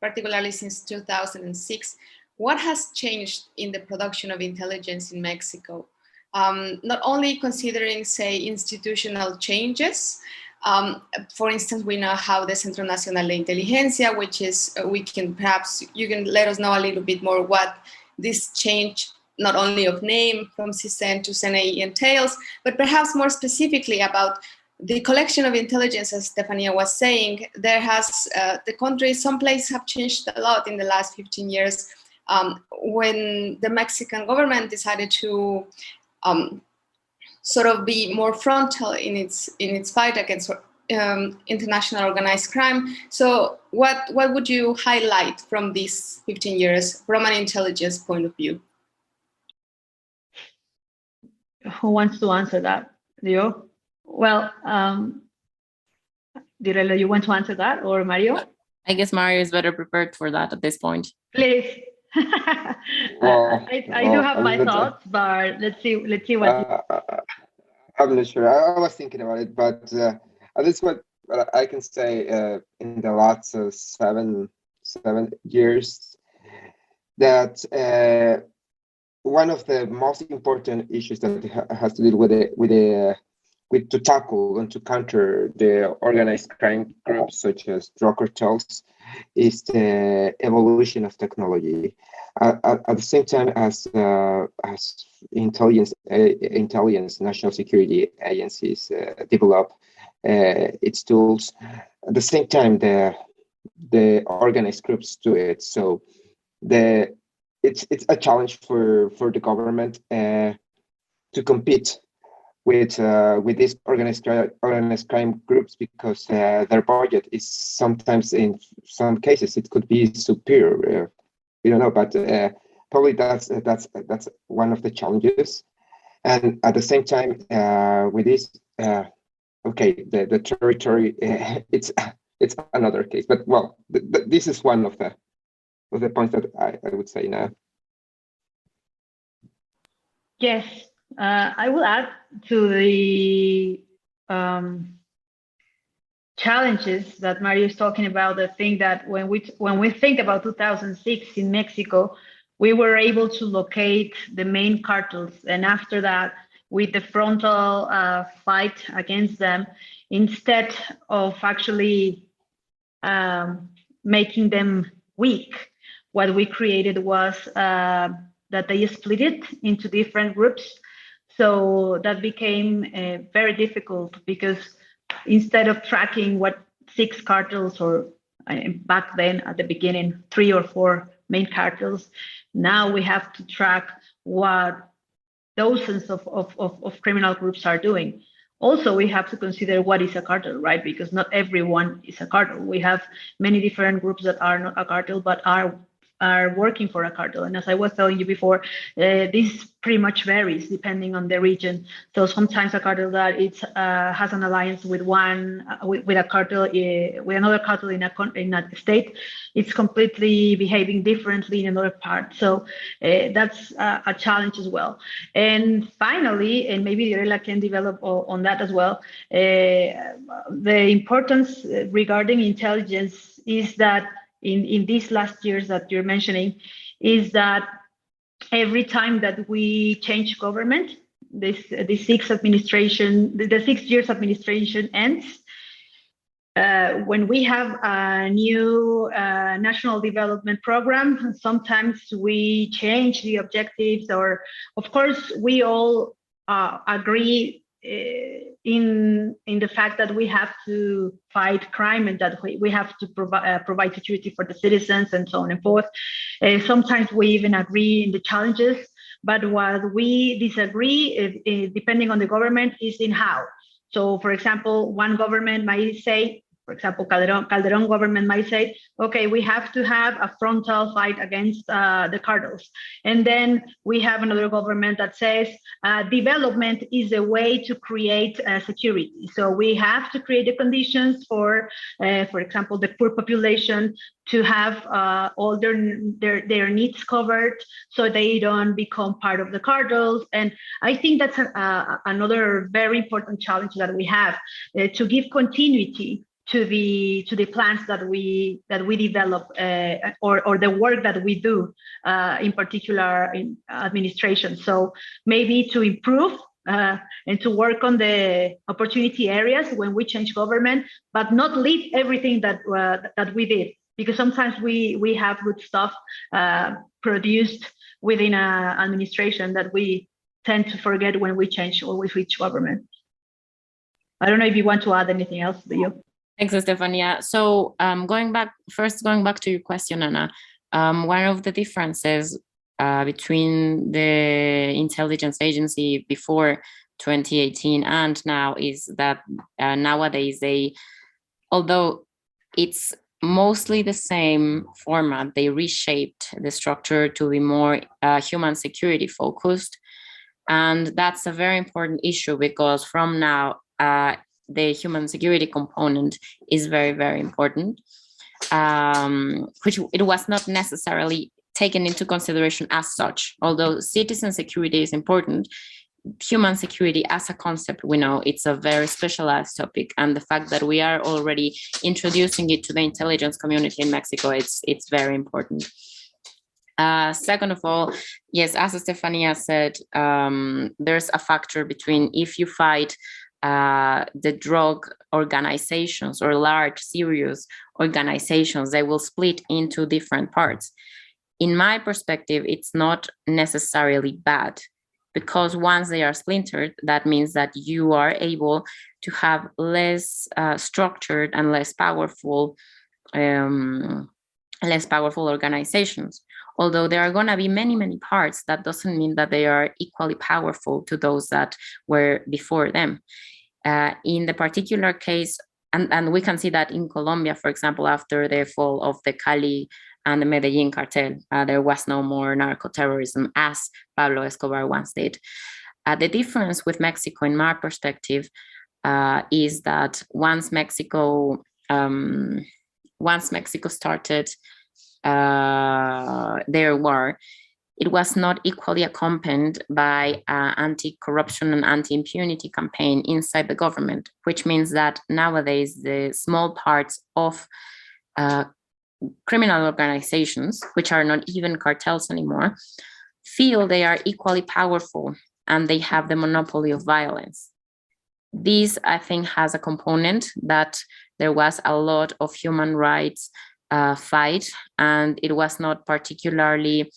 particularly since 2006, what has changed in the production of intelligence in Mexico? Not only considering, say, institutional changes. For instance, we know how the Centro Nacional de Inteligencia, which is, you can let us know a little bit more what this change, not only of name from CISEN to CNI entails, but perhaps more specifically about the collection of intelligence, as Estefania was saying. There has, the country, some places have changed a lot in the last 15 years when the Mexican government decided to sort of be more frontal in its fight against international organized crime. So what would you highlight from these 15 years from an intelligence point of view? Who wants to answer that? Leo? Well, Diorella, you want to answer that, or Mario? I guess Mario is better prepared for that at this point. Please. I do have my thoughts, but let's see what. I'm not sure. I was thinking about it, but at least what I can say in the last 7 years, that one of the most important issues that has to do with to tackle and to counter the organized crime groups such as drug cartels is the evolution of technology. At the same time as intelligence, national security agencies develop its tools, at the same time the organized groups do it. So it's a challenge for the government to compete with these organized crime groups, because their budget is sometimes, in some cases, it could be superior. We don't know, but probably that's one of the challenges. And at the same time, with this, the territory, it's another case. But well, this is one of the points that I would say now. Yes, I will add to the challenges that Mario is talking about. The thing that when we think about 2006 in Mexico, we were able to locate the main cartels, and after that, with the frontal fight against them, instead of actually making them weak, what we created was that they split it into different groups. So that became very difficult, because instead of tracking what 6 cartels, or back then at the beginning 3 or 4 main cartels, now we have to track what dozens of criminal groups are doing. Also, we have to consider what is a cartel, right? Because not everyone is a cartel. We have many different groups that are not a cartel, but are working for a cartel. And as I was telling you before, this pretty much varies depending on the region. So sometimes a cartel that has an alliance with a cartel, with another cartel in a state, it's completely behaving differently in another part. So that's a challenge as well. And finally, and maybe Diorella can develop on that as well, the importance regarding intelligence is that in these last years that you're mentioning, is that every time that we change government, the 6 years administration ends, when we have a new national development program, sometimes we change the objectives, or of course we all agree in the fact that we have to fight crime, and that we have to provide security for the citizens, and so on and forth. Sometimes we even agree in the challenges, but what we disagree, depending on the government, is in how. So, for example, one government might say, for example, Calderon government might say, okay, we have to have a frontal fight against the cartels. And then we have another government that says development is a way to create security. So we have to create the conditions for example, the poor population to have all their needs covered, so they don't become part of the cartels. And I think that's another very important challenge that we have, to give continuity to the plans that we develop, or the work that we do, in particular in administration. So maybe to improve and to work on the opportunity areas when we change government, but not leave everything that we did, because sometimes we have good stuff produced within an administration that we tend to forget when we change or we switch government. I don't know if you want to add anything else, do you? Thanks, Estefania. So going back to your question, Anna, one of the differences between the intelligence agency before 2018 and now is that nowadays although it's mostly the same format, they reshaped the structure to be more human security focused. And that's a very important issue, because from now, the human security component is very, very important, which it was not necessarily taken into consideration as such. Although citizen security is important, human security as a concept, we know it's a very specialized topic. And the fact that we are already introducing it to the intelligence community in Mexico, it's very important. Second of all, yes, as Estefania said, there's a factor between if you fight the drug organizations or large, serious organizations, they will split into different parts. In my perspective, it's not necessarily bad, because once they are splintered, that means that you are able to have less structured and less powerful organizations. Although there are going to be many, many parts, that doesn't mean that they are equally powerful to those that were before them. In the particular case, and we can see that in Colombia, for example, after the fall of the Cali and the Medellin cartel, there was no more narco-terrorism as Pablo Escobar once did. The difference with Mexico, in my perspective, is that once Mexico started their war, it was not equally accompanied by anti-corruption and anti-impunity campaign inside the government, which means that nowadays the small parts of criminal organizations, which are not even cartels anymore, feel they are equally powerful and they have the monopoly of violence. This, I think, has a component that there was a lot of human rights fight, and it was not particularly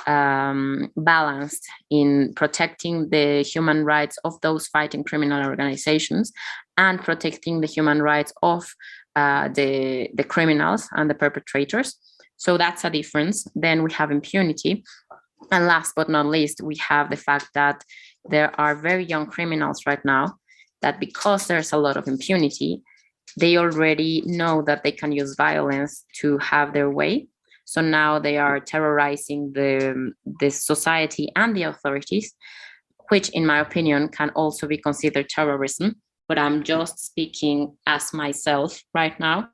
balanced in protecting the human rights of those fighting criminal organizations and protecting the human rights of the criminals and the perpetrators. So that's a difference. Then we have impunity. And last but not least, we have the fact that there are very young criminals right now that, because there's a lot of impunity, they already know that they can use violence to have their way. So now they are terrorizing the society and the authorities, which in my opinion can also be considered terrorism. But I'm just speaking as myself right now,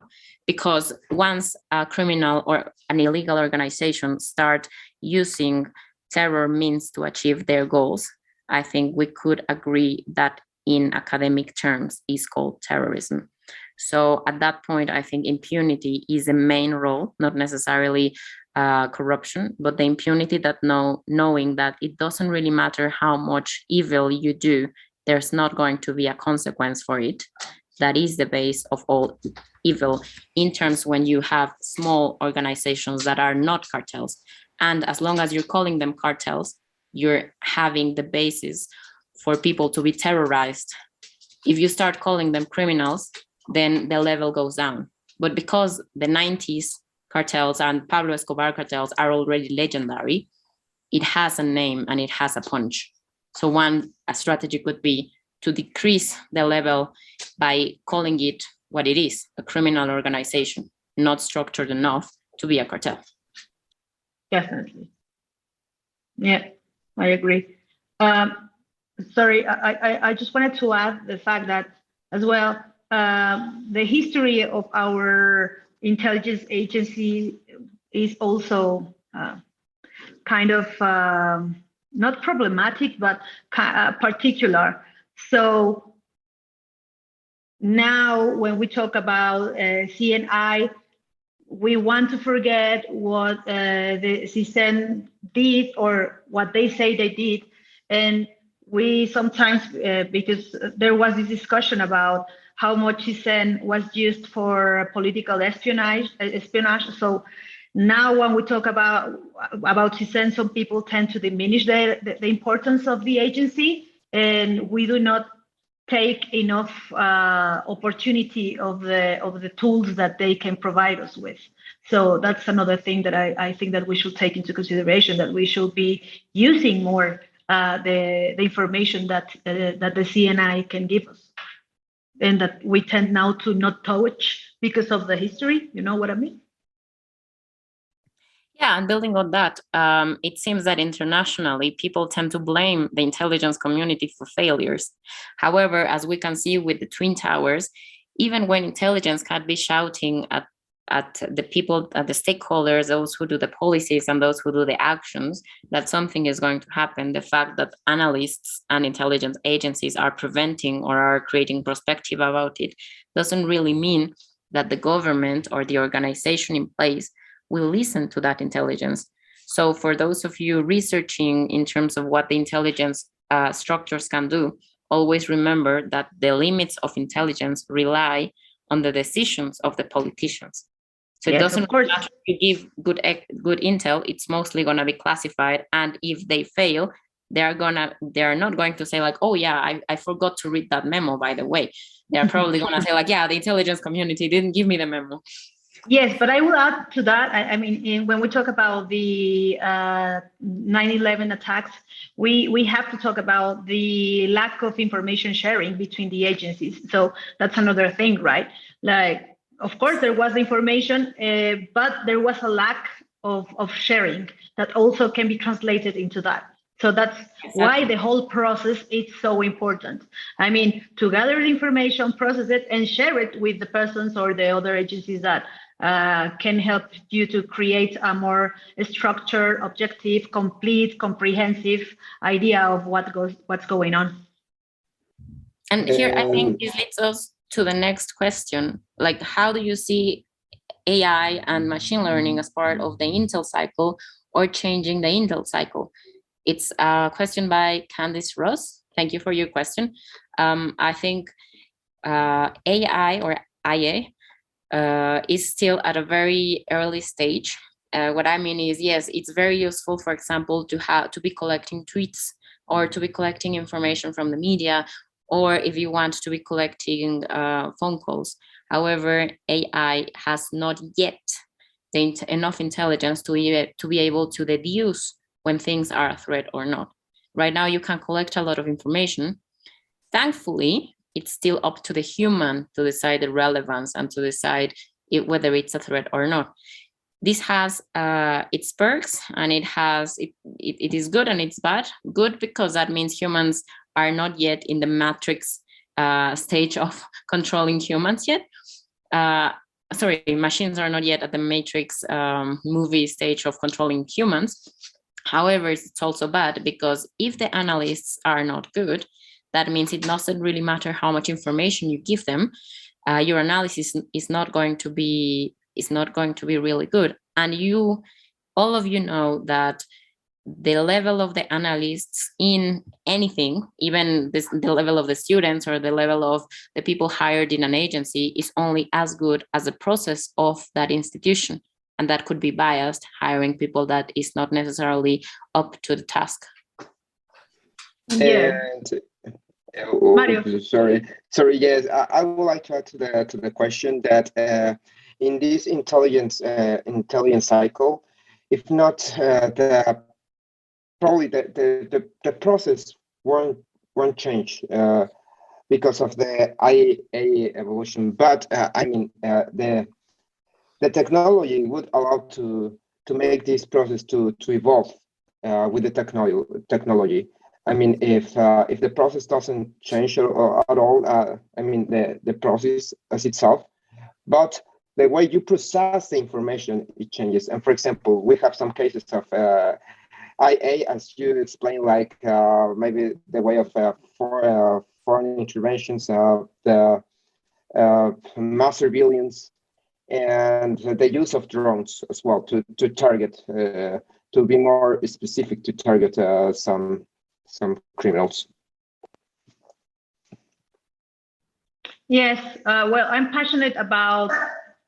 because once a criminal or an illegal organization start using terror means to achieve their goals, I think we could agree that in academic terms is called terrorism. So at that point, I think impunity is the main role, not necessarily corruption, but the impunity that knowing that it doesn't really matter how much evil you do, there's not going to be a consequence for it. That is the base of all evil in terms when you have small organizations that are not cartels. And as long as you're calling them cartels, you're having the basis for people to be terrorized. If you start calling them criminals, then the level goes down. But because the 90s cartels and Pablo Escobar cartels are already legendary, it has a name and it has a punch. So a strategy could be to decrease the level by calling it what it is, a criminal organization, not structured enough to be a cartel. Definitely. Yeah, I agree. Sorry, I just wanted to add the fact that as well, the history of our intelligence agency is also kind of not problematic, but particular. So now when we talk about CNI, we want to forget what the CISEN did or what they say they did. And we sometimes, because there was this discussion about how much CISEN was used for political espionage. So now when we talk about CISEN, some people tend to diminish the importance of the agency, and we do not take enough opportunity of the tools that they can provide us with. So that's another thing that I think that we should take into consideration, that we should be using more the information that the CNI can give us, and that we tend now to not touch because of the history. You know what I mean? Yeah, and building on that, it seems that internationally, people tend to blame the intelligence community for failures. However, as we can see with the Twin Towers, even when intelligence can be shouting at the people, at the stakeholders, those who do the policies and those who do the actions, that something is going to happen, the fact that analysts and intelligence agencies are preventing or are creating perspective about it doesn't really mean that the government or the organization in place will listen to that intelligence. So for those of you researching in terms of what the intelligence structures can do, always remember that the limits of intelligence rely on the decisions of the politicians. So it doesn't matter if you give good intel, it's mostly going to be classified. And if they fail, they're not going to say like, oh yeah, I forgot to read that memo, by the way. They're probably going to say like, yeah, the intelligence community didn't give me the memo. Yes, but I will add to that. I mean, when we talk about the 9/11 attacks, we have to talk about the lack of information sharing between the agencies. So that's another thing, right? Like, of course, there was information, but there was a lack of sharing that also can be translated into that. So that's why the whole process is so important. I mean, to gather the information, process it, and share it with the persons or the other agencies that can help you to create a more structured, objective, complete, comprehensive idea of what's going on. And here, I think this leads us to the next question. Like, how do you see AI and machine learning as part of the Intel cycle or changing the Intel cycle? It's a question by Candice Ross. Thank you for your question. I think AI or IA is still at a very early stage. What I mean is, yes, it's very useful, for example, to be collecting tweets or to be collecting information from the media, or if you want to be collecting phone calls. However, AI has not yet enough intelligence to be able to deduce when things are a threat or not. Right now, you can collect a lot of information. Thankfully, it's still up to the human to decide the relevance and to decide whether it's a threat or not. This has its perks, and it is good and it's bad. Good because that means humans are not yet in the matrix stage of controlling humans yet. Machines are not yet at the matrix movie stage of controlling humans. However, it's also bad because if the analysts are not good, that means it doesn't really matter how much information you give them. Your analysis is not going to be really good. And all of you know that the level of the analysts in anything, even the level of the students or the level of the people hired in an agency, is only as good as the process of that institution. And that could be biased, hiring people that is not necessarily up to the task. Yeah. Mario. Sorry. Yes, I would like to add to the question that in this intelligence cycle, if not probably the process won't change because of the IA evolution. But the technology would allow to make this process to evolve with the technology. I mean, if the process doesn't change at all, the process as itself, but the way you process the information, it changes. And for example, we have some cases of IA, as you explained, like maybe the way of foreign interventions, the mass surveillance, and the use of drones as well to target, to be more specific, to target some criminals. Yes, well, I'm passionate about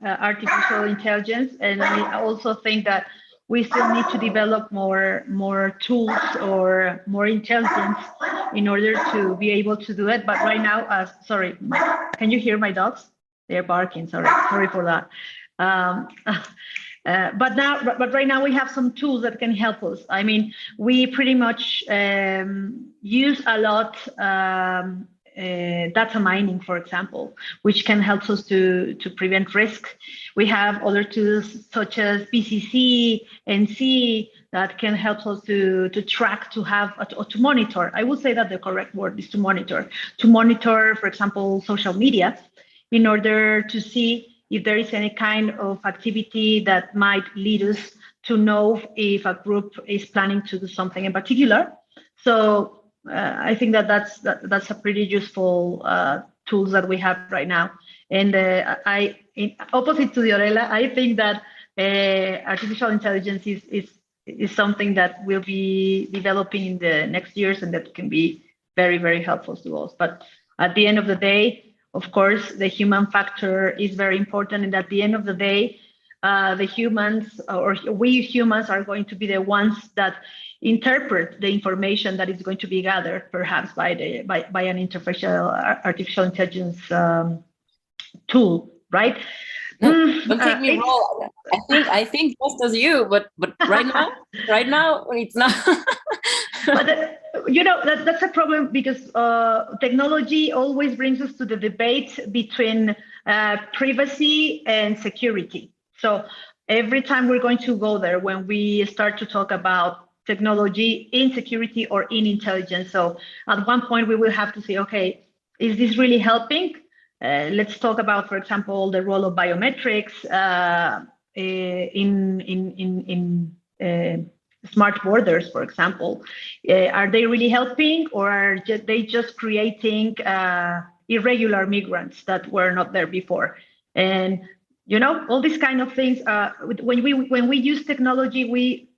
artificial intelligence, and I also think that we still need to develop more tools or more intelligence in order to be able to do it. But right now, sorry, can you hear my dogs? They're barking. Sorry for that. But right now we have some tools that can help us. I mean, we pretty much use a lot data mining, for example, which can help us to prevent risk. We have other tools such as BCC and C that can help us to track, to monitor. I would say that the correct word is to monitor. To monitor, for example, social media, in order to see if there is any kind of activity that might lead us to know if a group is planning to do something in particular. So I think that's a pretty useful tools that we have right now. And opposite to Diorella, I think that artificial intelligence is is something that will be developing in the next years, and that can be very, very helpful to us. But at the end of the day, of course, the human factor is very important. And at the end of the day, the humans, or we humans, are going to be the ones that interpret the information that is going to be gathered, perhaps by an artificial intelligence tool, right? Don't take me wrong. I think just as you, but right now it's not. But that's a problem, because technology always brings us to the debate between privacy and security. So every time we're going to go there when we start to talk about technology in security or in intelligence. So at one point we will have to say, okay, is this really helping? Let's talk about, for example, the role of biometrics in smart borders, for example. Are they really helping, or are they just creating irregular migrants that were not there before? And all these kind of things. When we use technology, we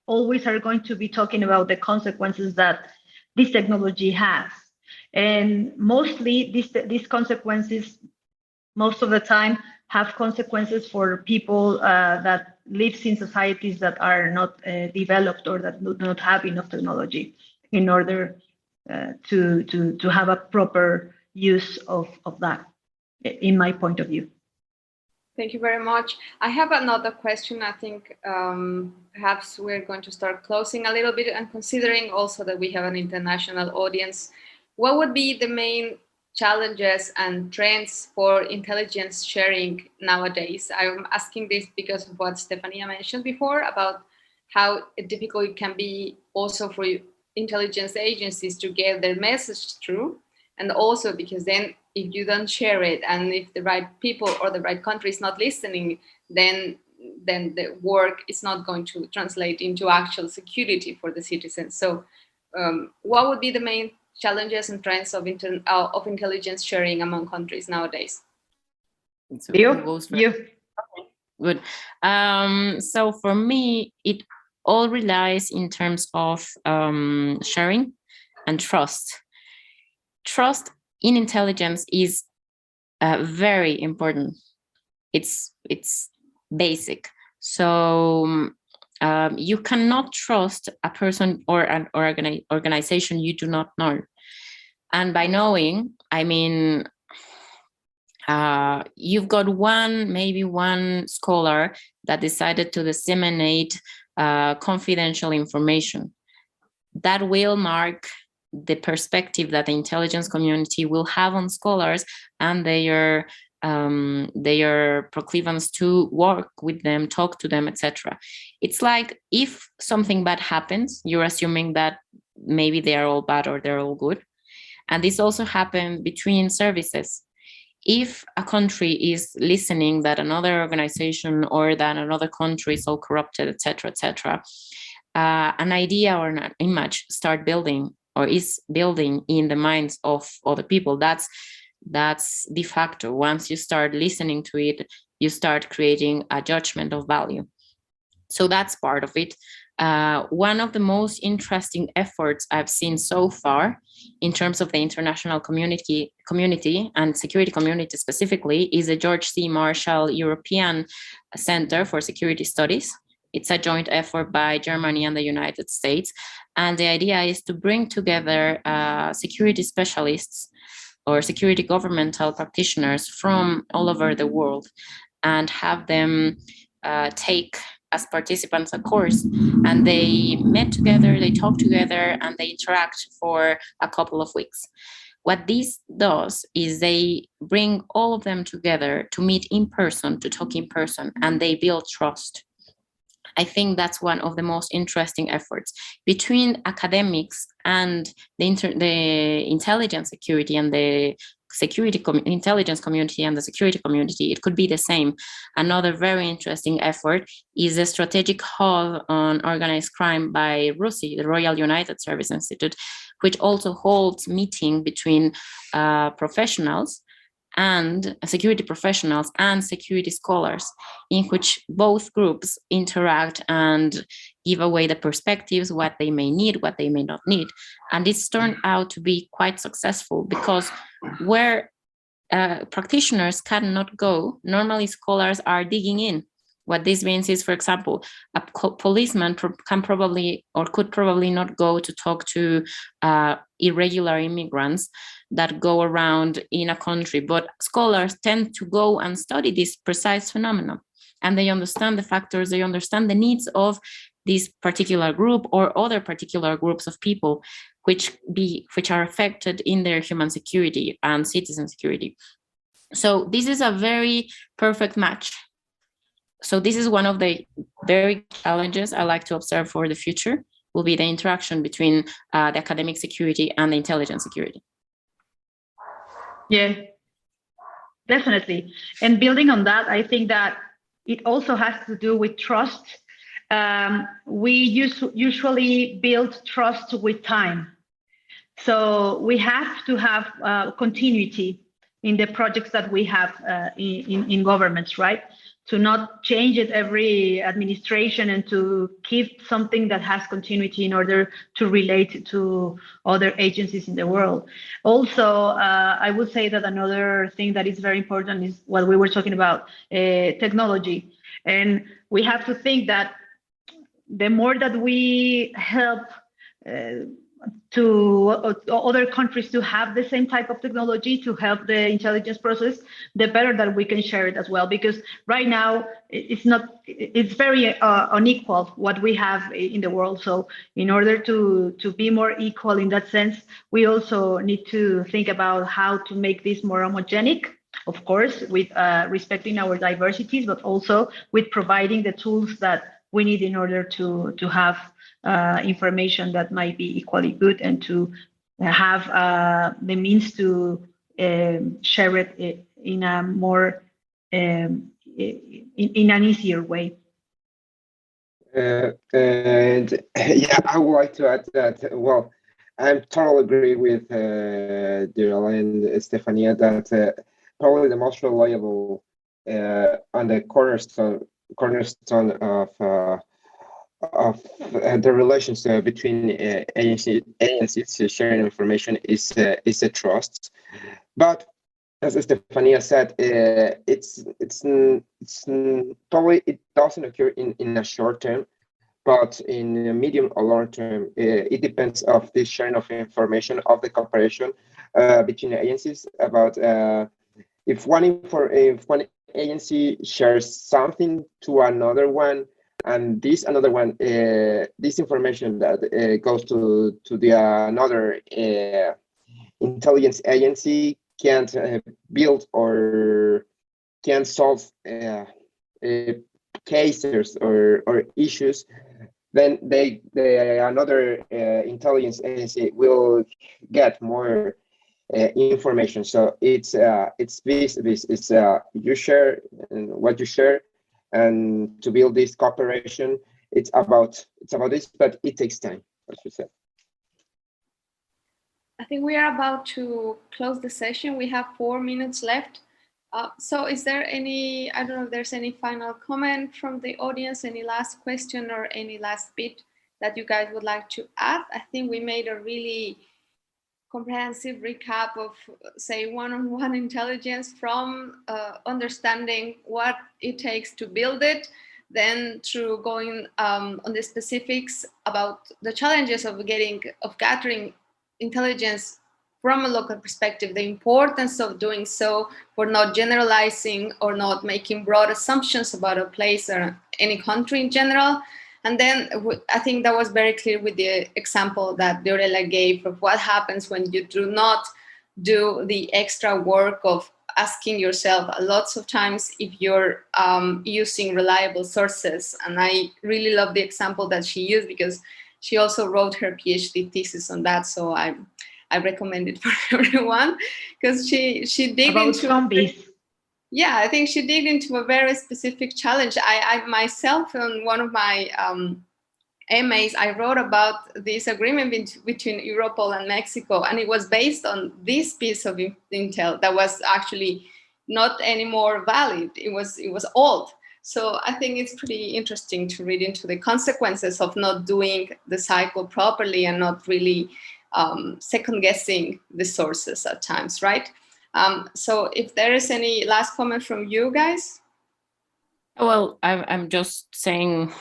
always are going to be talking about the consequences that this technology has. And mostly these consequences, most of the time, have consequences for people that live in societies that are not developed, or that do not have enough technology in order to have a proper use of that, in my point of view. Thank you very much. I have another question. I think perhaps we're going to start closing a little bit, and considering also that we have an international audience, what would be the main challenges and trends for intelligence sharing nowadays? I'm asking this because of what Estefania mentioned before about how difficult it can be also for intelligence agencies to get their message through, and also because then if you don't share it, and if the right people or the right country is not listening, then the work is not going to translate into actual security for the citizens. So what would be the main challenges and trends of intelligence sharing among countries nowadays? So you. Good. So for me, it all relies in terms of sharing and trust. Trust in intelligence is very important. It's basic. So you cannot trust a person or an organization you do not know. And by knowing, I mean, you've got maybe one scholar that decided to disseminate confidential information. That will mark the perspective that the intelligence community will have on scholars and their proclivance to work with them, talk to them, etc. It's like if something bad happens, you're assuming that maybe they are all bad or they're all good. And this also happens between services. If a country is listening that another organization or that another country is all corrupted, etc., etc., an idea or an image start building or is building in the minds of other people. That's de facto. Once you start listening to it, you start creating a judgment of value. So that's part of it. One of the most interesting efforts I've seen so far in terms of the international community and security community specifically is the George C. Marshall European Center for Security Studies. It's a joint effort by Germany and the United States. And the idea is to bring together security specialists or security governmental practitioners from all over the world and have them take as participants a course. And they met together, they talk together, and they interact for a couple of weeks. What this does is they bring all of them together to meet in person, to talk in person, and they build trust. I think that's one of the most interesting efforts between academics and the intelligence security and the intelligence community and the security community. It could be the same. Another very interesting effort is the strategic hub on organized crime by RUSI, the Royal United Service Institute, which also holds meeting between professionals and security professionals and security scholars, in which both groups interact and give away the perspectives, what they may need, what they may not need. And it's turned out to be quite successful, because where practitioners cannot go, normally scholars are digging in. What this means is, for example, a policeman can probably or could probably not go to talk to irregular immigrants that go around in a country, but scholars tend to go and study this precise phenomenon, and they understand the factors, they understand the needs of this particular group or other particular groups of people which are affected in their human security and citizen security. So this is a very perfect match. So this is one of the very challenges I like to observe for the future, will be the interaction between the academic security and the intelligence security. Yeah, definitely. And building on that, I think that it also has to do with trust. We usually build trust with time. So we have to have continuity in the projects that we have in governments, right? To not change it every administration, and to keep something that has continuity in order to relate to other agencies in the world. Also, I would say that another thing that is very important is what we were talking about, technology. And we have to think that the more that we help to other countries to have the same type of technology to help the intelligence process, the better that we can share it as well. Because right now it's very unequal what we have in the world. So in order to be more equal in that sense, we also need to think about how to make this more homogenic, of course, with respecting our diversities, but also with providing the tools that we need in order to have information that might be equally good, and to have the means to share it in a more in an easier way. And yeah, I would like to add that, well, I totally agree with Diorella and Estefania that probably the most reliable and the cornerstone of the relations between agencies sharing information is the trust. But as Estefania said, it's probably it doesn't occur in a short term, but in a medium or long term, it depends of this sharing of information, of the cooperation between the agencies about if one agency shares something to another one, and this another one, this information that goes to the another intelligence agency can't build or can solve cases or issues, then another intelligence agency will get more information. So it's you share and what you share, and to build this cooperation, it's about this, but it takes time, as you said. I think we are about to close the session. We have 4 minutes left. So is there any, I don't know if there's any final comment from the audience, any last question or any last bit that you guys would like to add? I think we made a really comprehensive recap of, say, one-on-one intelligence, from understanding what it takes to build it, then through going on the specifics about the challenges of gathering intelligence from a local perspective, the importance of doing so for not generalizing or not making broad assumptions about a place or any country in general. And then I think that was very clear with the example that Diorella gave of what happens when you do not do the extra work of asking yourself lots of times if you're using reliable sources. And I really love the example that she used, because she also wrote her PhD thesis on that. So I recommend it for everyone, because she digged about into zombies. Yeah, I think she digged into a very specific challenge. I myself, on one of my MAs, I wrote about this agreement between Europol and Mexico, and it was based on this piece of intel that was actually not anymore valid. It was old. So I think it's pretty interesting to read into the consequences of not doing the cycle properly and not really second guessing the sources at times, right? So if there is any last comment from you guys. Well, I'm just saying,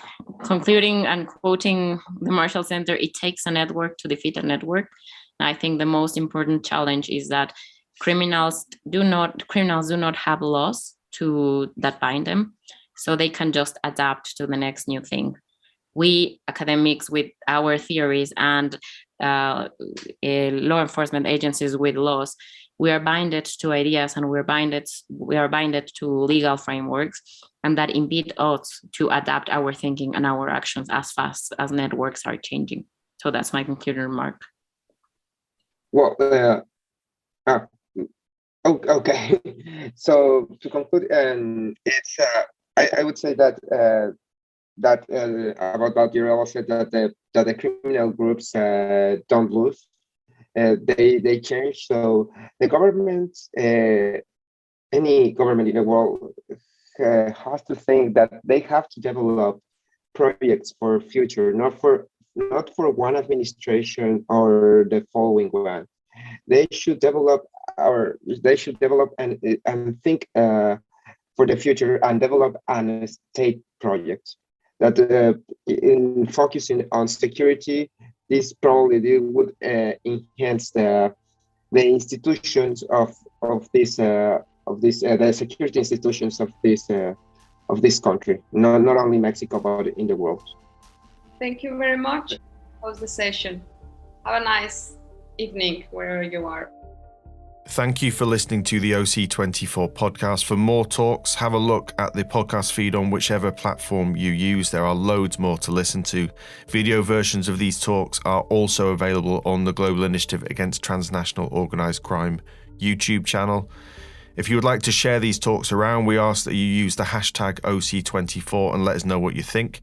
concluding and quoting the Marshall Center, it takes a network to defeat a network. And I think the most important challenge is that criminals do not have laws that bind them, so they can just adapt to the next new thing. We academics with our theories and law enforcement agencies with laws, we are binded to ideas, and we are binded to legal frameworks, and that impede us to adapt our thinking and our actions as fast as networks are changing. So that's my concluding remark. Well, okay. So to conclude, it's I would say that about that Diorella said that the criminal groups don't lose. They change. So the government, any government in the world, has to think that they have to develop projects for future, not for one administration or the following one. They should develop and think for the future and develop a state project that in focusing on security. This probably would enhance the institutions of the security institutions of this country, not only Mexico but in the world. Thank you very much. That was the session. Have a nice evening wherever you are. Thank you for listening to the OC24 podcast. For more talks, have a look at the podcast feed on whichever platform you use. There are loads more to listen to. Video versions of these talks are also available on the Global Initiative Against Transnational Organised Crime YouTube channel. If you would like to share these talks around, we ask that you use the hashtag OC24 and let us know what you think.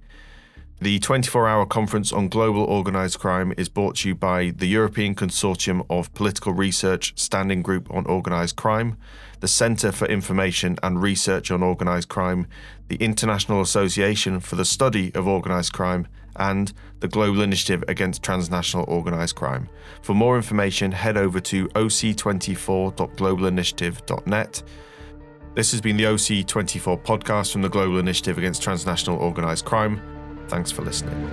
The 24-hour conference on global organised crime is brought to you by the European Consortium of Political Research Standing Group on Organised Crime, the Centre for Information and Research on Organised Crime, the International Association for the Study of Organised Crime, and the Global Initiative Against Transnational Organised Crime. For more information, head over to oc24.globalinitiative.net. This has been the OC24 podcast from the Global Initiative Against Transnational Organised Crime. Thanks for listening.